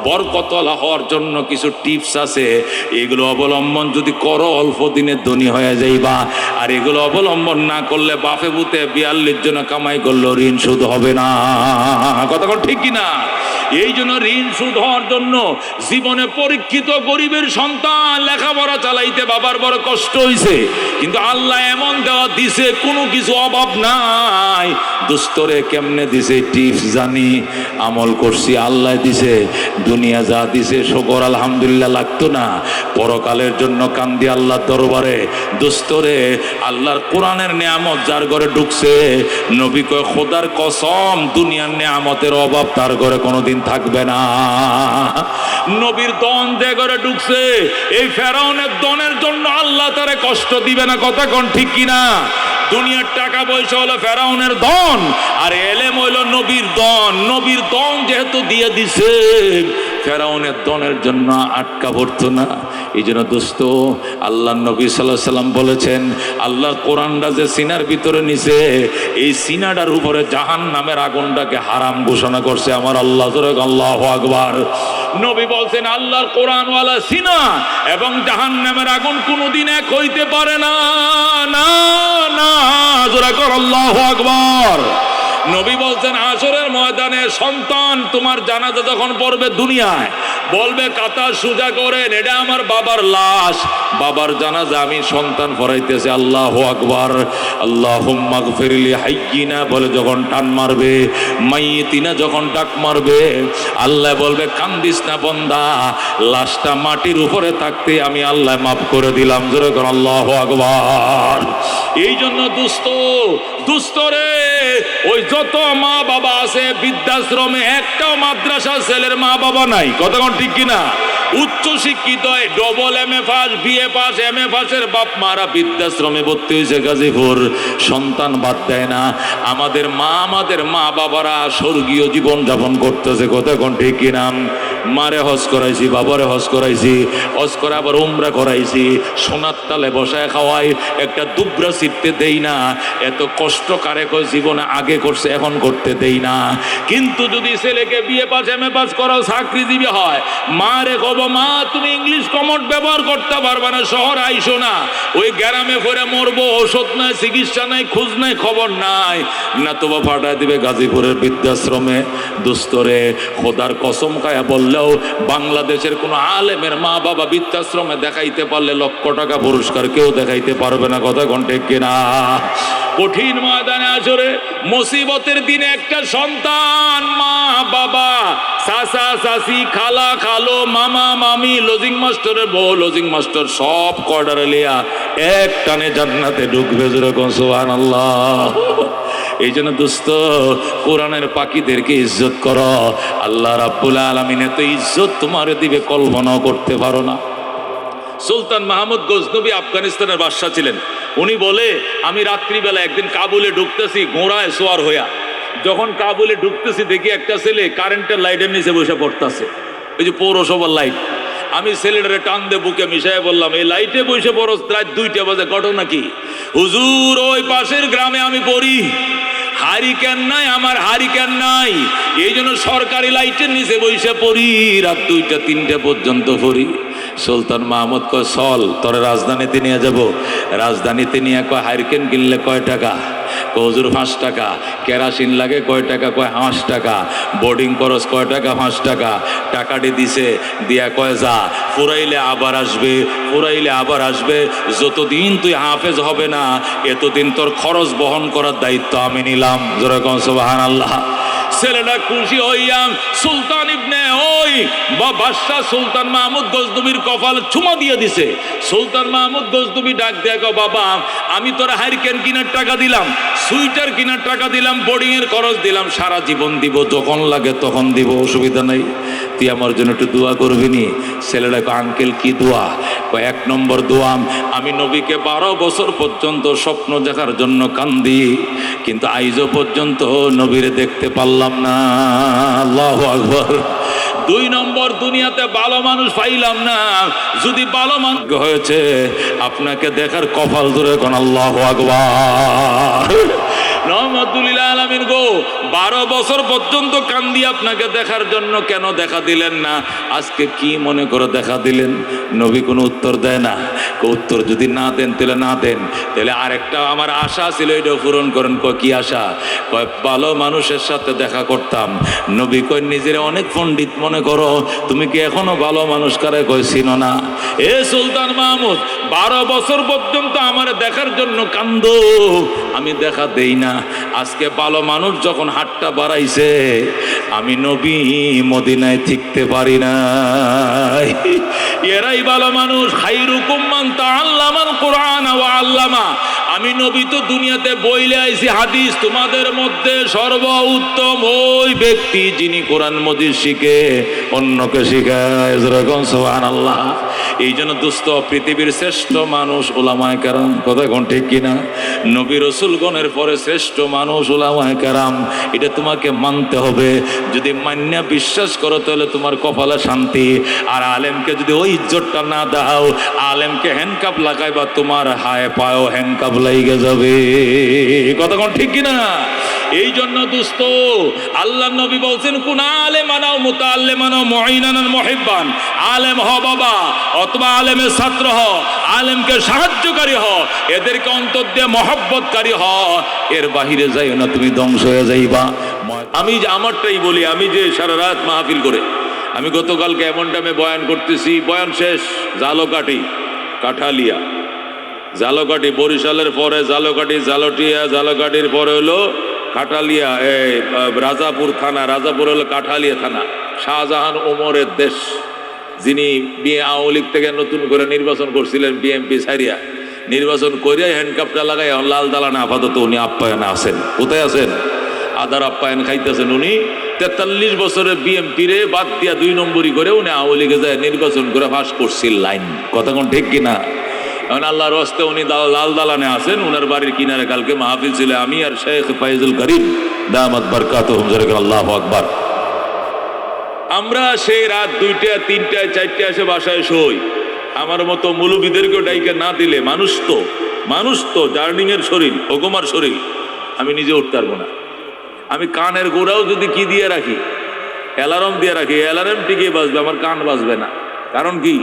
বরকতওয়ালা হওয়ার জন্য কিছু টিপস আছে। এগুলো অবলম্বন যদি করো অল্প দিনে ধনী হয়ে যাইবা। আর এগুলো অবলম্বন না করলে বাপে বুতে 42 জন কামাই করলো ঋণ শোধ হবে না। কথা ঠিক কিনা? এই জন্য ঋণ শোধ হওয়ার জন্য জীবনে পরীক্ষিত গরিবের সন্তান লেখাপড়া চালাইতে বাবার বড় কষ্ট হয়েছে, কিন্তু আল্লাহ এমন দেওয়া দিছে কোনো কিছু অভাব নাই। দুস্তরে কেমনে দিছে টিপস জানি, আমল করছি আল্লাহ দিছে। দুনিয়া যা দিছে শুকর আলহামদুলিল্লাহ লাগতো না, পরকালের জন্য কান্দি আল্লাহর দরবারে। দুস্তরে আল্লাহর কোরআনের নিয়ামত যার ঘরে ঢুকছে, নবী কয় খোদার কসম দুনিয়ার নিয়ামতের অভাব তার ঘরে কোনোদিন থাকবে না। নবীর দন যে ঘরে ঢুকছে, এই ফেরাউনের দনের জন্য আল্লাহ তারে কষ্ট দিবে না। কথা কোন ঠিক কিনা? দুনিয়ার টাকা পয়সা হলো ফেরাউনের দন, আর এলেম হইলো নবীর দন। নবীর দন যেহেতু দিয়ে দিছে, ফেরাউনের দনের জন্য আটকা পড়তো না। এই জন্য দোস্ত, আল্লাহ নবী সাল্লাল্লাহু আলাইহি সাল্লাম বলেছেন, আল্লাহ কোরআনটা যে সিনার ভিতরে নিছে, এই সিনাটার উপরে জাহান্নামের আগুনটাকে হারাম ঘোষণা করছে আমার আল্লাহ। আল্লাহু আকবার। নবী বলছেন আল্লাহর কোরআনওয়ালা সিনা এবং জাহান্নামের আগুন কোনোদিন এক হইতে পারে না। না না, জোরে কর আল্লাহু আকবার। নবী বলছেন হাসরের ময়দানে সন্তান তোমার জানাজা যখন পড়বে দুনিয়ায়, বলবে কাতা সোজা করেন, এটা আমার বাবার লাশ, বাবার জানাজা আমি সন্তান পড়াইতেছে। আল্লাহু আকবার। আল্লাহুম্মা গফিরলি হাইয়িনা বলে যখন টান মারবে, মাইয়িতিনা যখন ডাক মারবে, আল্লাহ বলবে কান্দিস না বান্দা, লাশটা মাটির উপরে থাকতে আমি আল্লাহ মাফ করে দিলাম। জোরে করে আল্লাহু আকবার। এই জন্য দুস্তরে ওই যত মা বাবা আছে বৃদ্ধাশ্রমে, একটাও মাদ্রাসা ছেলের মা বাবা নাই। কতক্ষণ ঠিক কিনা? উচ্চ শিক্ষিত double MA pass, BA pass, MA পাসের বাপ মারা বৃদ্ধাশ্রমে ভর্তি হয়েছে গাজীপুর, সন্তান বাদ দেয় না। আমাদের মা বাবারা স্বর্গীয় জীবন যাপন করতেছে। কতক্ষণ ঠিক কিনা? মারে হজ করাইছি, বাবারে হজ করাইছি, হজ করে আবার উমরা করাইছি, সোনার তালে বসায় খাওয়াই, একটা দুবরা ছিটতে দেই না। এত কষ্ট কারে কয় জীবনে আগে করছে এখন করতে দেই না। কিন্তু যদি ছেলেকে BA পাস MA পাস করাও চাকরিজীবী হয়, মা রে কব, মা তুমি ইংলিশ কমট ব্যবহার করতে পারবে না, শহর আইসো না, ওই গ্রামে ফিরে মরবো, ওষুধ নাই, চিকিৎসা নাই, খোঁজ নাই, খবর নাই, না তো ফাটায় দিবে গাজীপুরের বৃদ্ধাশ্রমে। দুস্তরে খোদার কসম খায়া বললেও বাংলাদেশের কোন আলেমের মা বাবা বৃদ্ধাশ্রমে দেখাইতে পারলে 1,00,000 টাকা পুরস্কার কেউ দেখাইতে পারবে না। কথা ঘন্টে কিনা? কঠিন ময়দানে আসরে মুসিবতের দিনে একটা সন্তান মা বাবা চাচা চাচি খালা খালো মামা মামি লজিং মাস্টারের বউ লজিং মাস্টার সব কর্ডারে লিয়া এক টানে জান্নাতে ঢুকবে যেরকম সুবহানাল্লাহ। এই জন্য দোস্ত কোরআনের পাখিদেরকে ইজ্জত করো। আল্লাহ রাব্বুল আলামিন এত ইজ্জত তোমারে দিবে কল্পনাও করতে পারো না। সুলতান মাহমুদ গজনবী আফগানিস্তানের বাদশা ছিলেন। উনি বলে আমি রাত্রিবেলা একদিন কাবুলে ঢুকতেছি ঘোড়ায় সোয়ার হইয়া, যখন কাবুলে ঢুকতেছি দেখি একটা ছেলে কারেন্টের লাইটের নিচে বসে পড়তেছে, এই যে পৌরসভার লাইট। আমি ছেলেটারে টান দিয়ে বুকে মিশাই বললাম এই লাইটে বসে পড়ো রাত 2টা বাজে, ঘটনা কি? হুজুর ওই পাশের গ্রামে আমি পড়ি, হারিকেন নাই, আমার হারিকেন নাই, এই জন্য সরকারি লাইটের নিচে বসে পড়ি, রাত 2টা 3টা পর্যন্ত পড়ি। সুলতান মাহমুদ কয় চল তোরে রাজধানীতে নিয়ে যাব। রাজধানীতে নিয়ে কয় হারিকেন কিনলে কয় টাকা? হুজুর 5 টাকা। কেরাসিন লাগে কয় টাকা? কয় 5 টাকা। বোর্ডিং খরচ কয় টাকা? 5 টাকা। টাকাটি দিছে, দিয়া কয় যা ফুরাইলে আবার আসবে, ফুরাইলে আবার আসবে, যতদিন তুই হাফেজ হবে না এতদিন তোর খরচ বহন করার দায়িত্ব আমি নিলাম। যেরকম সুবহানাল্লাহ। ছেলেটা খুশি হইয়া সুলতান ইবনে ওই বাদশাহ সুলতান মাহমুদ গজনবীর কপাল চুমা দিয়ে দিছে। সুলতান মাহমুদ গজনবী ডাক দেয়া কয় বাবা আমি তোর হারিকেন কিনার টাকা দিলাম, সুইটার কিনার টাকা দিলাম, বোর্ডিং এর খরচ দিলাম, সারা জীবন দিব, যখন লাগে তখন দিব, অসুবিধা নাই, তুই আমার জন্য একটু দোয়া করবি নি? ছেলেটা কয় আঙ্কেল কি দোয়া? কয় 1 নম্বর দোয়া আমি নবীকে 12 বছর পর্যন্ত স্বপ্ন দেখার জন্য কান্দি, কিন্তু আইজও পর্যন্ত নবীরে দেখতে পারলাম না। আল্লাহু আকবার। 2 নম্বর দুনিয়াতে ভালো মানুষ পাইলাম না, যদি ভালো মানুষ হয়েছে আপনাকে দেখার কপাল ধরে কোন আল্লাহু আকবার। রহমাতুল্লিল আলামিন গো 12 বছর পর্যন্ত কান্দি আপনাকে দেখার জন্য, কেন দেখা দিলেন না? আজকে কি মনে করে দেখা দিলেন? নবী কোনো উত্তর দেয় না। উত্তর যদি না দেন তাহলে না দেন, তাহলে আরেকটা আমার আশা ছিল এটা পূরণ করেন। কয় কি আশা? কয় ভালো মানুষের সাথে দেখা করতাম। নবী কয় নিজের অনেক পণ্ডিত মনে করো, তুমি কি এখনো ভালো মানুষ কারে কয় চিনো না? এ সুলতান মাহমুদ 12 বছর পর্যন্ত আমার দেখার জন্য কান্দো, আমি দেখা দেই না। আজকে ভালো মানুষ যখন হাতটা বাড়াইছে আমি নবী মদিনায় ঠিকতে পারি না। এরাই ভালো মানুষ। খাইরুকুম মান তাআল্লামাল কুরআন ওয়া আল্লামা। আমি নবী তো দুনিয়াতে বইলে আইছি হাদিস, তোমাদের মধ্যে সর্বোত্তম ওই ব্যক্তি যিনি কোরআন মজিদ শিখে অন্যকে শিখায়। যেরকম সুবহানাল্লাহ। এই জন্য দোস্ত পৃথিবীর শ্রেষ্ঠ মানুষ উলামায়ে কেরাম। কথা কোন ঠিক কিনা? নবী রাসূলগণের পরে শ্রেষ্ঠ মানুষ উলামায়ে কেরাম, এটা তোমাকে মানতে হবে। যদি মান্য বিশ্বাস করো তাহলে তোমার কপালে শান্তি। আর আলেমকে যদি ওই ইজ্জতটা না দাও, আলেমকে হ্যান্ডকাপ লাগাইবা, তোমার হায় পায়ও হ্যান্ডকাপ লাইগে যাবে। কথা কোন ঠিক কিনা? এই জন্য দোস্ত আল্লাহ নবী বলছেন কোন আলেমান ও মুতাআল্লিমান ও মুঈনান মুহিব্বান। আলেম হ বাবা, অথবা আলেমের ছাত্র হ, আলেমকে সাহায্যকারী হ, এদেরকে অন্তর দিয়ে মহব্বতকারী হ। এর বাহিরে যাইও না, তুমি ধ্বংস হয়ে যাইবা। আমি আমারটাই বলি, আমি যে সারা রাত মাহফিল করে, আমি গতকালকে এমন টাইমে বয়ান করতেছি, বয়ান শেষ জালকাঠি কাঠালিয়া, জালকাঠি বরিশালের পরে জালকাঠি, জালটিয়া, জালকাঠির পরে হলো কাঠালিয়া, এই রাজাপুর থানা, রাজাপুর হলো কাঠালিয়া থানা। শাহজাহান ওমরের দেশ, যিনি আওয়ামী লীগ থেকে নতুন করে নির্বাচন করছিলেন, বিএমপি সাইরিয়া নির্বাচন করিয়া হ্যান্ডকাপটা লাগাই লাল দালানে আপাতত উনি আপ্যায়নে আছেন। কোথায় আছেন? আদার আপ্যায়ন খাইতেছেন উনি। 43 বছরের বিএমপি রে বাদ দিয়া 2 নম্বরই করে উনি আওয়ামী লীগে যায় নির্বাচন করে ফাঁস করছিল লাইন। কথা কোন ঠিক কিনা? এখন আল্লাহর হস্তে উনি লাল দালানে আছেন, উনার বাড়ির কিনারে কালকে মাহফিল ছিল, আমি আর শেখ ফাইজুল করিম দামাত বারকাতুহুম আল্লাহু আকবার। আমরা সেই রাত 2টা 3টা 4টা এসে বাসায় শোই। আমার মতো মুলুবিদেরকেও ডাইকে না দিলে, মানুষ তো জার্নিং এর শরীর, হুকুমার শরীর, আমি নিজে উঠতে পারবো না। আমি কানের গোড়াও যদি কি দিয়ে রাখি, অ্যালার্ম দিয়ে রাখি, অ্যালার্ম টিকে বাজবে, আমার কান বাজবে না। কারণ কি?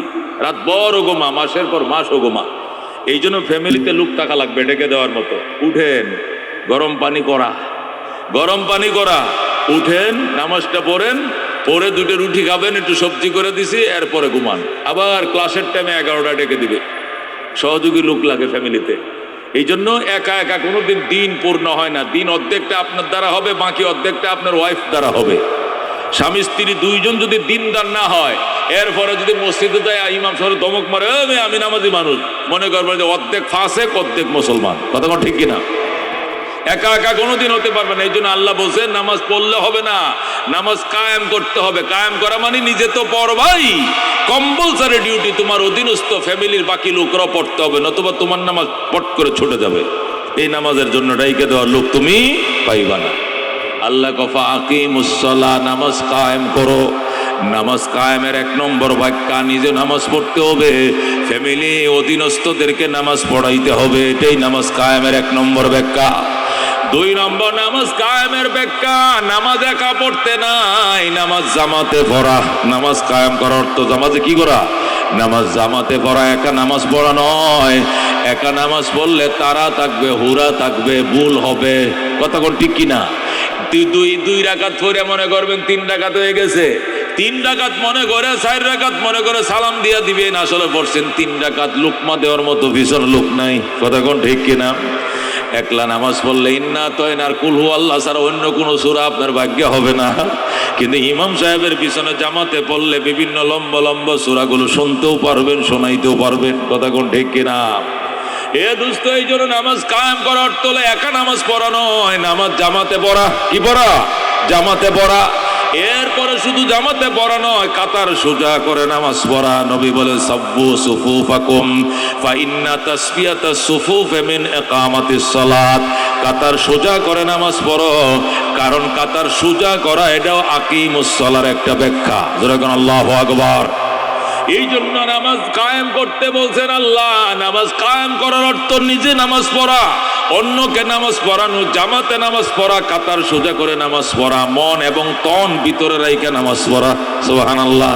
রাত বড় গোমা, মাসের পর মাস গোমা। এই জন্য ফ্যামিলিতে লোক টাকা লাগবে ডেকে দেওয়ার মতো। উঠেন, গরম পানি করা, উঠেন, নামাজটা পড়েন, পরে 2টা রুটি খাবেন, একটু সবজি করে দিছি, এরপরে ঘুমান। আবার ক্লাসের টাইমে 11টা ডেকে দিবে। সহযোগী লোক লাগে ফ্যামিলিতে। এই জন্য একা একা কোনোদিন দিন পূর্ণ হয় না। দিন অর্ধেকটা আপনার দ্বারা হবে, বাকি অর্ধেকটা আপনার ওয়াইফ দ্বারা হবে। স্বামী স্ত্রী দুইজন যদি দিনদার না হয়, এরপরে যদি মসজিদে যায় ইমাম সাহেব ধমক মারে, আমি নামাজি মানুষ, মনে করবেন যে অর্ধেক ফাসেক অর্ধেক মুসলমান। কথা ঠিক কিনা? একা একা কোনোদিন হতে পারবে না। এই জন্য আল্লাহ বলছে নামাজ পড়লে হবে না, নামাজ কায়েম করতে হবে। কায়েম করা মানে নিজে তো পড়বাই, কম্পালসারি ডিউটি, তোমার অধীনস্থ ফ্যামিলির বাকি লোকরাও পড়তে হবে, নতুবা তোমার নামাজ পট করে ছুটে যাবে। এই নামাজের জন্য ডাইকে দেওয়ার লোক তুমি পাইবা না। আল্লাহ কফা আকিমুস সালাহ, নামাজ কায়েম করো। নামাজ কায়েমের এক নম্বর ব্যাখ্যা, নিজে নামাজ পড়তে হবে, ফ্যামিলি অধীনস্থদেরকে নামাজ পড়াইতে হবে। এটাই নামাজ কায়েমের এক নম্বর ব্যাখ্যা। দুই নম্বর নামাজ কায়েমের ব্যাখ্যা, নামাজ একা পড়তে নাই, নামাজ জামাতে পড়া। নামাজ কায়েম করার অর্থ জামাতে কি করা? নামাজ জামাতে পড়া। একা নামাজ পড়া নয়। একা নামাজ পড়লে তারা থাকবে, হুরা থাকবে, ভুল হবে। কথা কোন ঠিক কিনা? দুই রাকাত পড়ে মনে করবেন 3 রাকাত হয়ে গেছে, 3 রাকাত মনে করে 4 রাকাত মনে করে সালাম দিয়া দিবেন, আসলে পড়ছেন 3 রাকাত। লুকমা দেওয়ার মতো ভীষণ লোক নাই। কথা কোন ঠিক কিনা? একলা নামাজ পড়লে ইন্না তয়নার কুল হু আল্লাহ ছাড়া অন্য কোনো সূরা আপনার ভাগ্যে হবে না। কিন্তু ইমাম সাহেবের পিছনে জামাতে পড়লে বিভিন্ন লম্বা লম্বা সূরাগুলো শুনতেও পারবেন, শোনাইতেও পারবেন। কথা কোন ঠিক কিনা? এ দোস্ত, এই জন্য নামাজ কায়েম করার অর্থ হলো একা নামাজ পড়া নয়, নামাজ জামাতে পড়া। কি পড়া? জামাতে পড়া। এরপরে শুধু জামাতে পড়া নয়, কাতার সোজা করে নামাজ পড়া। নবী বলে সাব্বু সুফুফাকুম ফা ইন্না তাসফিয়াতাস সুফুফ মিন ইকামাতিস সালাত। কাতার সোজা করে নামাজ পড়ো, কারণ কাতার সোজা করা এটাও আকিমুস সালার একটা ব্যাখ্যা। যেরকম আল্লাহু আকবার। এই জন্য নামাজ কায়েম করতে বলছেন আল্লাহ। নামাজ কায়েম করার অর্থ নিজে নামাজ পড়া, অন্যকে নামাজ পড়ানো, জামাতে নামাজ পড়া, কাতার সোজা করে নামাজ পড়া, মন এবং তন ভিতরে রাইখা নামাজ পড়া। সুবহানাল্লাহ।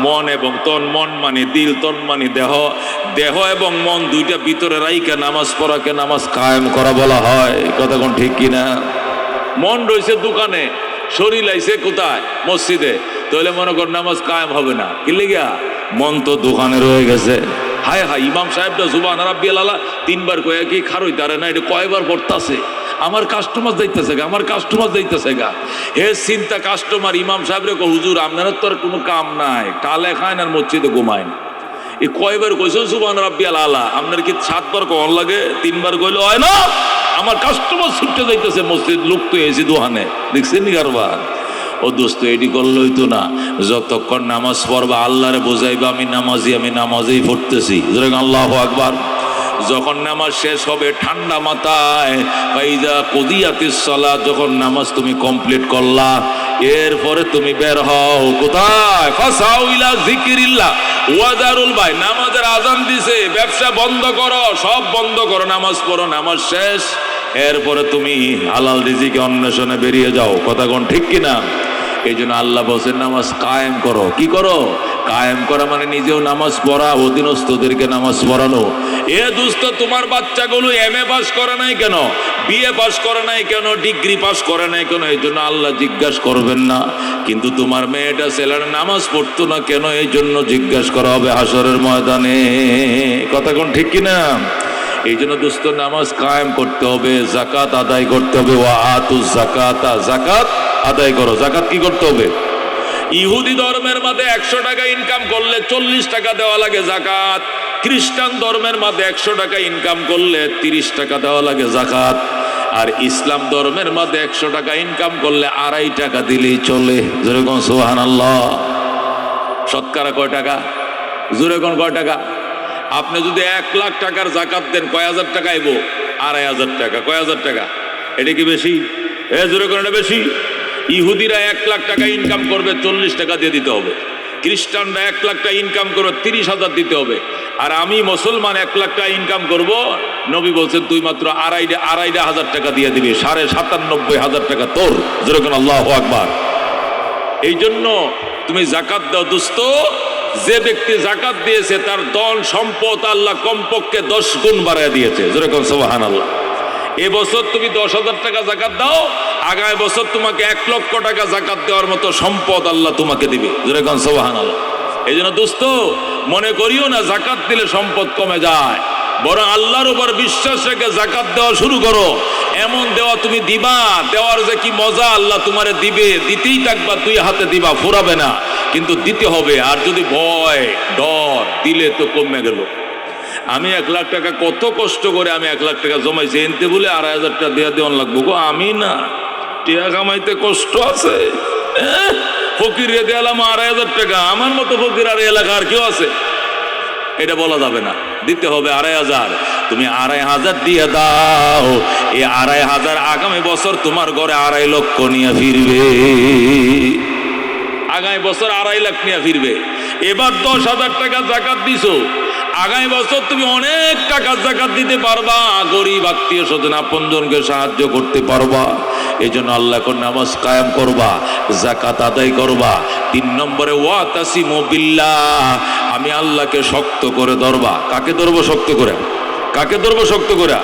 মন এবং তন, মন মানে দিল, তন মানে দেহ, দেহ এবং মন দুইটা ভিতরে রাইখা নামাজ পড়াকে নামাজ কায়েম করা বলা হয়। কথা কোন ঠিক কিনা? মন রয়েছে দোকানে, শরীর আইছে কোথায়? মসজিদে। তাহলে মনে কর নামাজ কায়েম হবে না। কি লিগা? মন তো দোকানে রয়ে গেছে। হায় হায়, ইমাম সাহেবটা সুবহান রাব্বিয়াল আলা 3 বার কয়ে কি খারই তারে না, এটা কয়বার পড়তাছে? আমার কাস্টমার যাইতেছে গা, আমার কাস্টমার যাইতেছে গা। হে চিন্তা কাস্টমার ইমাম সাহেবরে কো, হুজুর আপনার তো আর কোনো কাম নাই, কালে খায় আর মসজিদে ঘুমায়। এই কয়বার কইছো সুবহান রাব্বিয়াল আলা? আপনার কি 7 বার কখন লাগে? 3 বার কইলে হয় না? আমার কাস্টমার ছুটতে যাইতেছে মসজিদ, লোক তো এসে দোহানে, দেখছেন নি কারবার? ও দোস্ত, এটি করলে হইতো না। যতক্ষণ নামাজ পড়বা আল্লাহরে বোঝাইবা আমি নামাজি, আমি নামাজেই পড়তেছি। আল্লাহু আকবার। যখন নামাজ শেষ হবে ঠান্ডা মাথায়, ফাইজা কুদিয়াতিস সালাত, যখন নামাজ তুমি কমপ্লিট করলা, এরপরে তুমি বের হও কোথায়? ফাসাউ ইলা যিকিরিল্লাহ ওয়া যারুল বাই। নামাজের আজান দিছে, ব্যবসা বন্ধ করো, সব বন্ধ করো, নামাজ পড়ো। নামাজ শেষ, এরপরে তুমি হালাল রিজিকে অন্বেষণে বেরিয়ে যাও। কথা কোন ঠিক কিনা? এই জন্য আল্লাহ বলছেন নামাজ কায়েম করো। কি করো? কায়েম করা মানে নিজেও নামাজ পড়া, অধীনস্থদেরকে নামাজ পড়ানো। এ দোস্ত, তোমার বাচ্চাগুলো MA পাস করে নাই কেন? BA পাস করে নাই কেন? ডিগ্রি পাস করে নাই কেন? এই জন্য আল্লাহ জিজ্ঞাসা করবেন না। কিন্তু তোমার মেয়েটা ছেলের নামাজ পড়তো না কেন? এই জন্য জিজ্ঞাসা করা হবে হাসরের ময়দানে। কথা কোন ঠিক কিনা? এই জন্য দোস্ত নামাজ কায়েম করতে হবে, জাকাত আদায় করতে হবে। ওয়া আতুজ যাকাতা, জাকাত আদায় করো। জাকাত কি করতে হবে? ইহুদি ধর্মের মধ্যে 100 টাকা ইনকাম করলে 40 টাকা দেওয়া লাগে জাকাত। খ্রিস্টান ধর্মের মধ্যে 100 টাকা ইনকাম করলে 30 টাকা দেওয়া লাগে জাকাত। আর ইসলাম ধর্মের মধ্যে 100 টাকা ইনকাম করলে 2.5 টাকা দিলেই চলে। জোরে কোন সুবহানাল্লাহ। শতকরা কয় টাকা? জোরে কোন কয় টাকা? আপনি যদি 1 লাখ টাকার জাকাত দেন, কয় হাজার টাকা আইব? 2.5 টাকা। কয় হাজার টাকা? এটা কি বেশি? জোরে কোন, এটা বেশি। ইহুদিরা 1 লাখ টাকা ইনকাম করবে, 40 টাকা দিয়ে দিতে হবে। খ্রিস্টানরা 1 লাখ টাকা ইনকাম করবে, 30,000 দিতে হবে। আর আমি মুসলমান 1 লাখ টাকা ইনকাম করব, নবী বলছেন তুই মাত্র 2.5 টাকা দিয়ে দিবি। 97,500 টাকা তোর। যেরকম আল্লাহু আকবার। এই জন্য তুমি জাকাত দাও দোস্ত। যে ব্যক্তি জাকাত দিয়েছে তার ধন সম্পদ আল্লাহ কমপক্ষে 10 গুণ বাড়ায় দিয়েছে। যেরকম সুবহানাল্লাহ। এবছর তুমি 10,000 টাকা জাকাত দাও, আগামী বছর তোমাকে 1 লক্ষ টাকা জাকাত দেওয়ার মতো সম্পদ আল্লাহ তোমাকে দিবে। যেরকম সুবহানাল্লাহ। এই জন্য দোস্ত, মনে করিও না জাকাত দিলে সম্পদ কমে যায়। বরং আল্লাহর উপর বিশ্বাস রেখে যাকাত দেওয়া শুরু করো। এমন দেওয়া তুমি দিবা, দেওয়ার যে কি মজা আল্লাহ তোমারে দিবে, দিতেই থাকবা, দুই হাতে দিবা, ফুরাবে না, কিন্তু দিতে হবে। আর যদি ভয় ডর দিলে তো কমে গেল। আমি 1 লাখ টাকা কত কষ্ট করে আমি 1 লাখ টাকা জমাইছি, এনতে বলে 2,500 টাকা দেওয়া দেওয়ান লাগবো গো? আমি না, টিয়া কামাইতে কষ্ট আছে। ফকির দিলাম 2,500 টাকা, আমার মতো ফকির আর এলাকার কেউ আছে? এটা বলা যাবে না, দিতে হবে 2,500। তুমি 2,500 দিয়ে দাও, এই 2,500 আগামী বছর তোমার ঘরে 2.5 লক্ষ নিয়ে ফিরবে। আগামী বছর 2.5 লাখ নিয়ে ফিরবে। এবার 10,000 টাকা যাকাত দিছো, আগামী বছর তুমি অনেক টাকা যাকাত দিতে পারবা, গরিব আত্মীয় স্বজন আপনজনকে সাহায্য করতে পারবা। এই জন্য আল্লাহ নামাজ কায়েম করবা, যাকাত আদায় করবা। 3 নম্বরে ওয়াতাসিমু বিল্লাহ, আমি আল্লাহকে শক্ত করে ধরবা। কাকে ধরবো শক্ত করে? কাকে ধরবো শক্ত করে?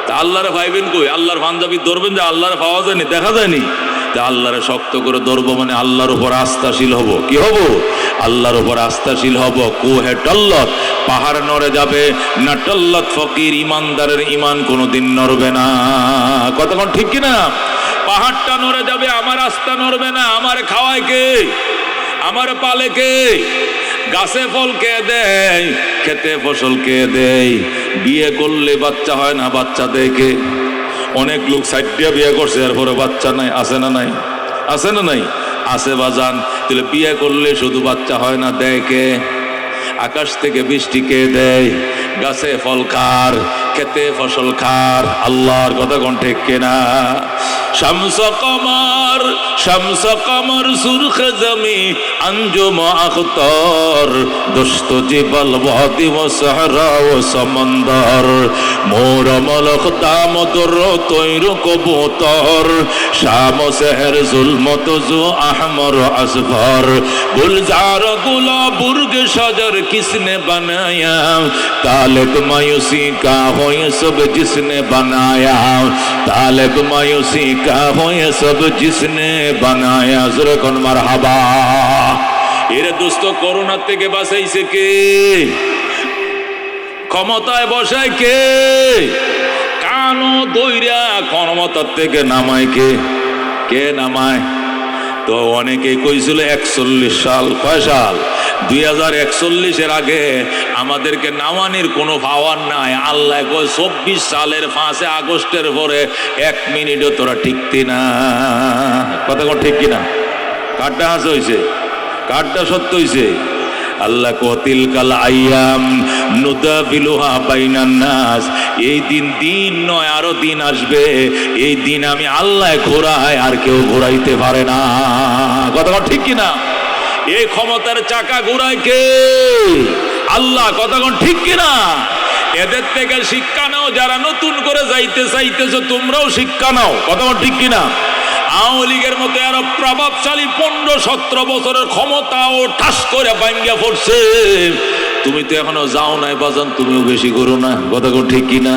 তা আল্লাহরে ভাইবেন কই? আল্লাহর পাঞ্জাবি ধরবেন যে আল্লাহরে পাওয়া যায়নি, দেখা যায়নি। তা আল্লাহরে শক্ত করে ধরবো মানে আল্লাহর উপর আস্থাশীল হব। কি হব? আল্লাহর উপর আস্থাশীল হব। কুহে টল্লত, পাহাড় নড়ে যাবে না টল্লত ফকির, ইমানদারের ইমান কোনোদিন নড়বে না। কতক্ষণ ঠিক কিনা? পাহাড়টা নড়ে যাবে, আমার আস্থা নড়বে না। আমার খাওয়ায় কে? আমার পালে কে? গাছে ফল কে দেয়? খেতে ফসল কে দেয়? বিয়ে করলে বাচ্চা হয় না, বাচ্চা দেয় কে? অনেক লোক 60টা বিয়ে করছে, এরপরে বাচ্চা নাই। আছে না নাই? আছে না নাই? আছে বাজান। তাহলে বিয়ে করলে শুধু বাচ্চা হয় না, দেয় কে? আকাশ থেকে বৃষ্টি কে দেয়? গাছে ফল খার, খেতে ফসল খার। আল্লাহর কথা কোন ঠিক কিনা? শামস কমর, শামস কমর সুরখ জমি अंजुम अख्तर दोस्त जिबल वादी व सहरा व समंदर मोर मलक दामदर तैर कबूतर शाम शहर जुल्मत जो अहमर असफर गुलजार गुला बुर्ग शजर किसने बनाया तालिब मायूसी का हो ये सब जिसने बनाया तालिब मायूसी का हो ये सब जिसने बनाया ज़रा कौन मरहबा। এরে দোস্ত, করোনা থেকে বাঁচাইছে কে? ক্ষমতায় বসায় কে? কানো দইরা ক্ষমতার থেকে নামায় কে? কে নামায়? তো অনেকেই কইছিল 41 সাল। কয় সাল? 2041 আগে আমাদেরকে নামানির কোনো পাওয়ার নাই। আল্লাহ কয় 24 সালের 5 আগস্টের পরে 1 মিনিটও তোরা টিকতি না। কথা কোন ঠিক কিনা? কারটা হাসি হয়েছে, কারটা সত্য হয়েছে? আল্লাহ কতিল কাল আইয়াম নুদাবিলুহা বাইনান নাস। এই দিন দিন নয়, আরো দিন আসবে। এই দিন আমি আল্লাহ ঘোরাই, আর কেউ ঘোরাইতে পারে না। কথা ঠিক কিনা? এই ক্ষমতার চাকা ঘোরায় কে? আল্লাহ। কথা ঠিক কিনা? এদের থেকে শিক্ষা নাও, যারা নতুন করে যাইতে চাইতেছো তোমরাও শিক্ষা নাও। কথা ঠিক কিনা? আওয়ামী লীগের মতো আরো প্রভাবশালী 15-17 বছরের ক্ষমতাও ঠাস করে ভাঙ্গা পড়ছে। তুমি তো এখনো যাও নাই বাজান, তুমিও বেশি করো না। কথা ঠিক কিনা?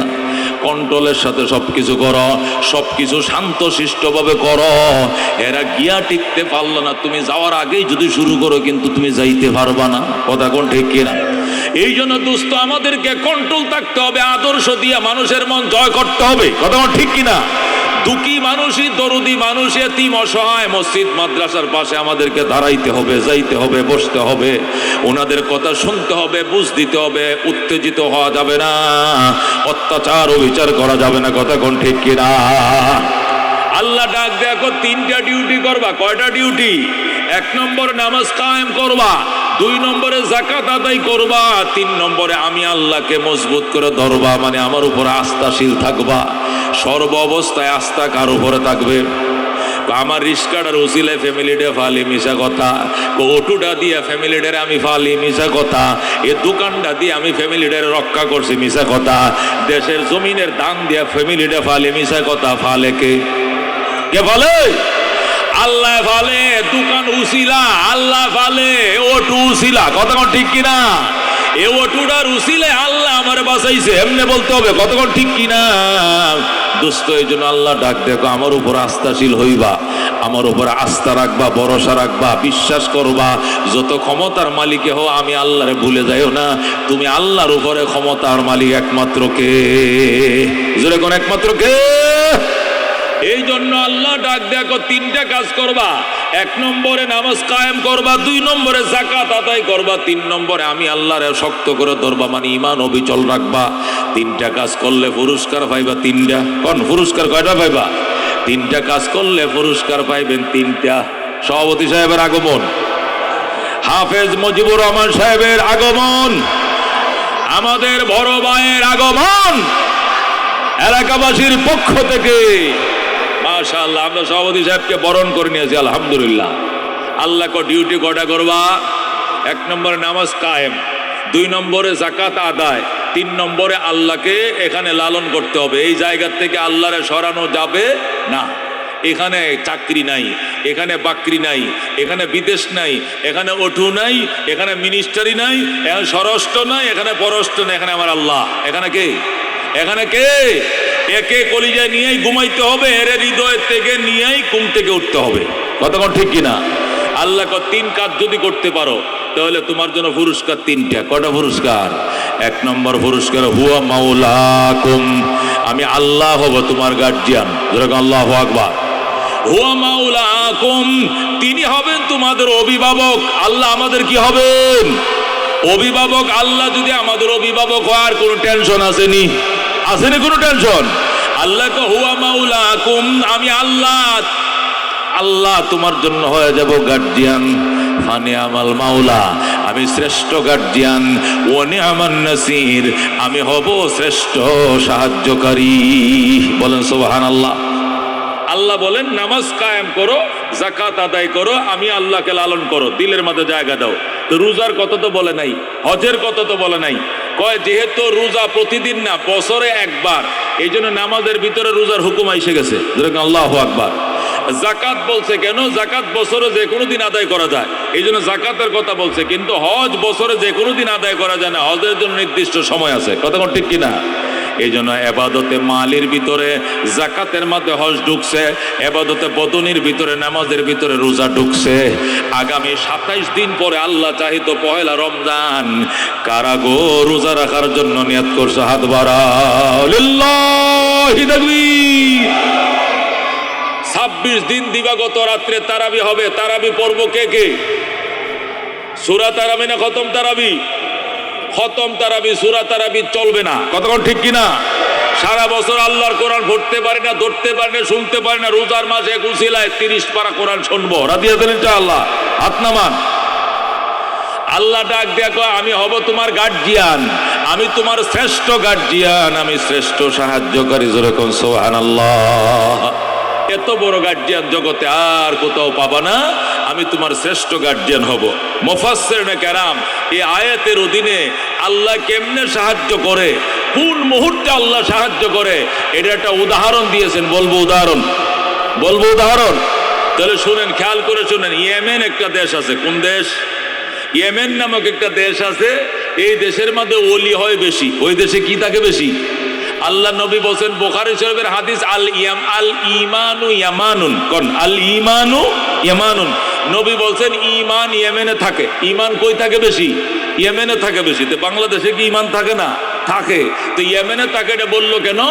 কন্ট্রোলের সাথে সবকিছু করো, সবকিছু শান্ত শিষ্টভাবে করো। এরা গিয়া টিকতে পারলো না, তুমি যাওয়ার আগেই যদি শুরু করো কিন্তু তুমি যাইতে পারবা না। কথা কোন ঠিক কিনা? এই জন্য দোস্ত আমাদেরকে কন্ট্রোল থাকতে হবে, আদর্শ দিয়ে মানুষের মন জয় করতে হবে। কথা ঠিক কিনা? দুঃখী মানুষই, দরদি মানুষ, এতিম অসহায় মসজিদ মাদ্রাসার পাশে আমাদেরকে দাঁড়াইতে হবে, যাইতে হবে, বসতে হবে, ওনাদের কথা শুনতে হবে, বুঝ দিতে হবে। উত্তেজিত হওয়া যাবে না, অত্যাচার অবিচার করা যাবে না। কথা কোন ঠিক কিনা? আল্লাহ ডাক দেখো 3টা ডিউটি করবা। কয়টা ডিউটি? 1 নম্বর নামাজ কায়েম করবা, 2 নম্বরে যাকাত আদায় করবা, 3 নম্বরে আমি আল্লাহকে মজবুত করে ধরবা, মানে আমার উপরে আস্থাশীল থাকবা। সর্ব অবস্থায় আস্থা কার উপরে থাকবে? আমার রিস্কাটার উসিলায় ফ্যামিলিডে ফালি, মিশা কথা। অটোটা দিয়ে ফ্যামিলিডে আমি ফালি, মিশা কথা। এ দোকানটা দিয়ে আমি ফ্যামিলিডে রক্ষা করছি, মিশা কথা। দেশের জমিনের দান দিয়ে ফ্যামিলিডে ফালি, মিশা কথা। ফালে কে? কে ফালে? আল্লাহ ফালে। দোকান উসিলা, আল্লাহ ফালে। ওটু উসিলা। কথা ঠিক কিনা? এ ওটুটার উসিলে আল্লাহ আমার বাঁচাইছে, এমনি বলতে হবে। কতক্ষণ ঠিক কিনা দোস্ত? এই জন্য আল্লাহ ডাক দেখো, আমার উপর আস্থাশীল হইবা, আমার উপরে আস্থা রাখবা, ভরসা রাখবা, বিশ্বাস করবা। যত ক্ষমতার মালিকে হও, আমি আল্লাহরে ভুলে যাইও না। তুমি আল্লাহর উপরে ক্ষমতার মালিক একমাত্র কে? জোরে কোন একমাত্র কে? এই জন্য আল্লাহ ডাক দেখো, তিনটা কাজ করবা। এক নম্বরে নামাজ কায়েম করবা, 2 নম্বরে যাকাত আদায় করবা, 3 নম্বরে আমি আল্লাহরে শক্ত করে ধরবা, মানে ঈমান অবিচল রাখবা। 3টা কাজ করলে পুরস্কার পাইবা। 3টা কোন পুরস্কার? কয়টা পাইবা? 3টা কাজ করলে পুরস্কার পাইবেন 3টা। সভাপতি সাহেবের আগমন, হাফেজ মুজিবুর রহমান সাহেবের আগমন, আমাদের বড় ভাইয়ের আগমন, এলাকাবাসীর পক্ষ থেকে মাশাআল্লাহ আমরা সভাপতি সাহেবকে বরণ করে নিয়েছি, আলহামদুলিল্লাহ। আল্লাহ ডিউটি কটা করবা? 1 নম্বরে নামাজ কায়েম, 2 নম্বরে যাকাত আদায়, 3 নম্বরে আল্লাহকে এখানে লালন করতে হবে। এই জায়গা থেকে আল্লাহরে সরানো যাবে না। এখানে চাকরি নাই, এখানে বাকরি নাই, এখানে বিদেশ নাই, এখানে ওঠু নাই, এখানে মিনিস্টারি নাই, এখানে স্বরাষ্ট্র নাই, এখানে পররাষ্ট্র নাই, এখানে আমার আল্লাহ। এখানে কে? এখানে কে? একে কলিজায় নিয়েই ঘুমাইতে হবে, এর হৃদয়ের থেকে নিয়েই ঘুম থেকে উঠতে হবে। কতক্ষণ ঠিক কিনা? আল্লাহ 3 কাজ যদি করতে পারো তাহলে তোমার জন্য পুরস্কার 3টা। কটা পুরস্কার? 1 নম্বর পুরস্কার হুয়া মাওলাকুম, আমি আল্লাহ হব তোমার গার্জিয়ান। যেরকম আল্লাহু আকবার। হুয়া মাওলাকুম, তিনি হবেন তোমাদের অভিভাবক। আল্লাহ আমাদের কি হবেন? অভিভাবক। আল্লাহ যদি আমাদের অভিভাবক হয় আর কোনো টেনশন আসেনি? আসেনি কোনো টেনশন? আল্লাহ হুয়া মাওলাকুম, আমি আল্লাহ, আল্লাহ তোমার জন্য হয়ে যাব গার্জিয়ান। ফানি আমাল মাওলা, আমি শ্রেষ্ঠ গার্জিয়ান। ও নিআমান নাসির, আমি হব শ্রেষ্ঠ সাহায্যকারী। বলেন সুবহানাল্লাহ। আল্লাহ বলেন নামাজ কায়েম করো, যাকাত আদায় করো, আমি আল্লাহকে লালন করো, দিলের মধ্যে জায়গা দাও। তো রোজার কথা তো বলে নাই, হজের কথা তো বলে নাই। কয় যেহেতু রোজা প্রতিদিন না, বছরে একবার, এই জন্য নামাজের ভিতরে রোজার হুকুম এসে গেছে। যেরকম আল্লাহু আকবার। যাকাত বলছে কেন? যাকাত বছরে যে কোনো দিন আদায় করা যায়, এই জন্য যাকাতের কথা বলছে। কিন্তু হজ বছরে যে কোনো দিন আদায় করা যায় না, হজের জন্য নির্দিষ্ট সময় আছে। কতক্ষণ ঠিক কিনা? এই জন্য এবাদতে মালের ভিতরে যাকাতের মধ্যে হজ ঢুকছে, এবাদতে বদনির ভিতরে নামাজের ভিতরে রোজা ঢুকছে। আগামী 27 দিন পরে আল্লাহ চাহিত পহেলা রমজান। কারা গো রোজা রাখার জন্য নিয়ত করছে? হাত বাড়াও। লিল্লাহি তাকবীর। 26 দিন দিবাগত রাত্রে তারাবি হবে। তারাবি পড়ব কে কে? সূরা তারাবি না খতম তারাবি? খতম তারাবি, সূরা তারাবি চলবে না। কতক্ষণ ঠিক কিনা? সারা বছর আল্লাহর কোরআন পড়তে পারি না, ধরতে পারি না, শুনতে পারি না। রোজার মাসে উসিলায় 30 পারা কোরআন শুনবো। রাজি আছেন ইনশাআল্লাহ? হাত নামান। আল্লাহ ডাক দেখো, আমি হব তোমার গার্জিয়ান, আমি তোমার শ্রেষ্ঠ গার্জিয়ান, আমি শ্রেষ্ঠ সাহায্যকারী। যেরকম সুবহানাল্লাহ। এত বড় গার্জিয়ান জগতে আর কোথাও পাবা না। আমি তোমার শ্রেষ্ঠ গার্জিয়ান হব। মুফাসসিরিনে কেরাম এই আয়াতের অধীনে আল্লাহ কেমনে সাহায্য করে, কোন মুহূর্তে আল্লাহ সাহায্য করে, এটা একটা উদাহরণ দিয়েছেন। বলবো উদাহরণ? বলবো উদাহরণ? তাহলে শুনেন, খেয়াল করে শুনেন। ইয়েমেন একটা দেশ আছে। কোন দেশ? ইয়েমেন নামক একটা দেশ আছে। এই দেশের মধ্যে ওলি হয় বেশি। ওই দেশে কি থাকে বেশি? আল্লাহ নবী বলেন, বুখারী শরীফের হাদিস, আল ঈমানু ইয়ামানুন। কোন? আল ঈমানু ইয়ামানুন। নবী বলছেন ঈমান ইয়েমেনে থাকে। ঈমান কই থাকে বেশি? ইয়েমেনে থাকে বেশি। তো বাংলাদেশে কি ঈমান থাকে না? থাকে। তো ইয়েমেনে থাকে, এটা বললো কেন?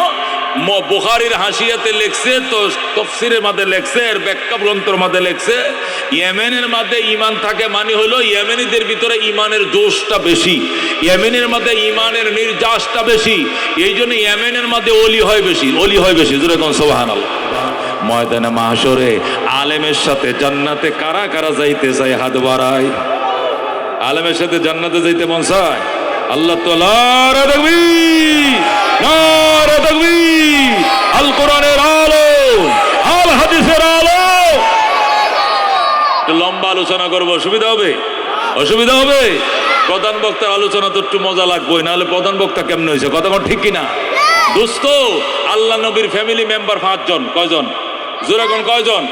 বুখারীর হাসিয়াতে লেখছে, তো তাফসীরের মধ্যে লেখছে, এর ব্যাখ্যা গ্রন্থের মধ্যে লেখছে, ইয়েমেনের মধ্যে ঈমান থাকে মানে হলো ইয়েমেনিদের ভিতরে ঈমানের জোশটা বেশি, ইয়েমেনের মধ্যে ঈমানের নির্যাসটা বেশি। এই জন্য ইয়েমেনের মধ্যে ওলি হয় বেশি, ওলি হয় বেশি। যেরকম সুবহানাল্লাহ। ময়দানে মাহশরে আলেমের সাথে জান্নাতে কারা কারা যাইতে চায়? হাত বাড়ায়। আলেমের সাথে জান্নাতে যাইতে মন চায়? আল্লাহ তাআলা তাকবীর, নারে তাকবীর। আল কোরআনের আলো, আল হাদিসের আলো। লম্বা আলোচনা করবো, সুবিধা হবে? অসুবিধা হবে? প্রধান বক্তার আলোচনা তো একটু মজা লাগবে, নাহলে প্রধান বক্তা কেমনে হয়েছে? কতক্ষণ ঠিক কিনা? দোস্ত, আল্লাহ নবীর ফ্যামিলি মেম্বার 5 জন। কয়জন? জোরে কোন কয়জন?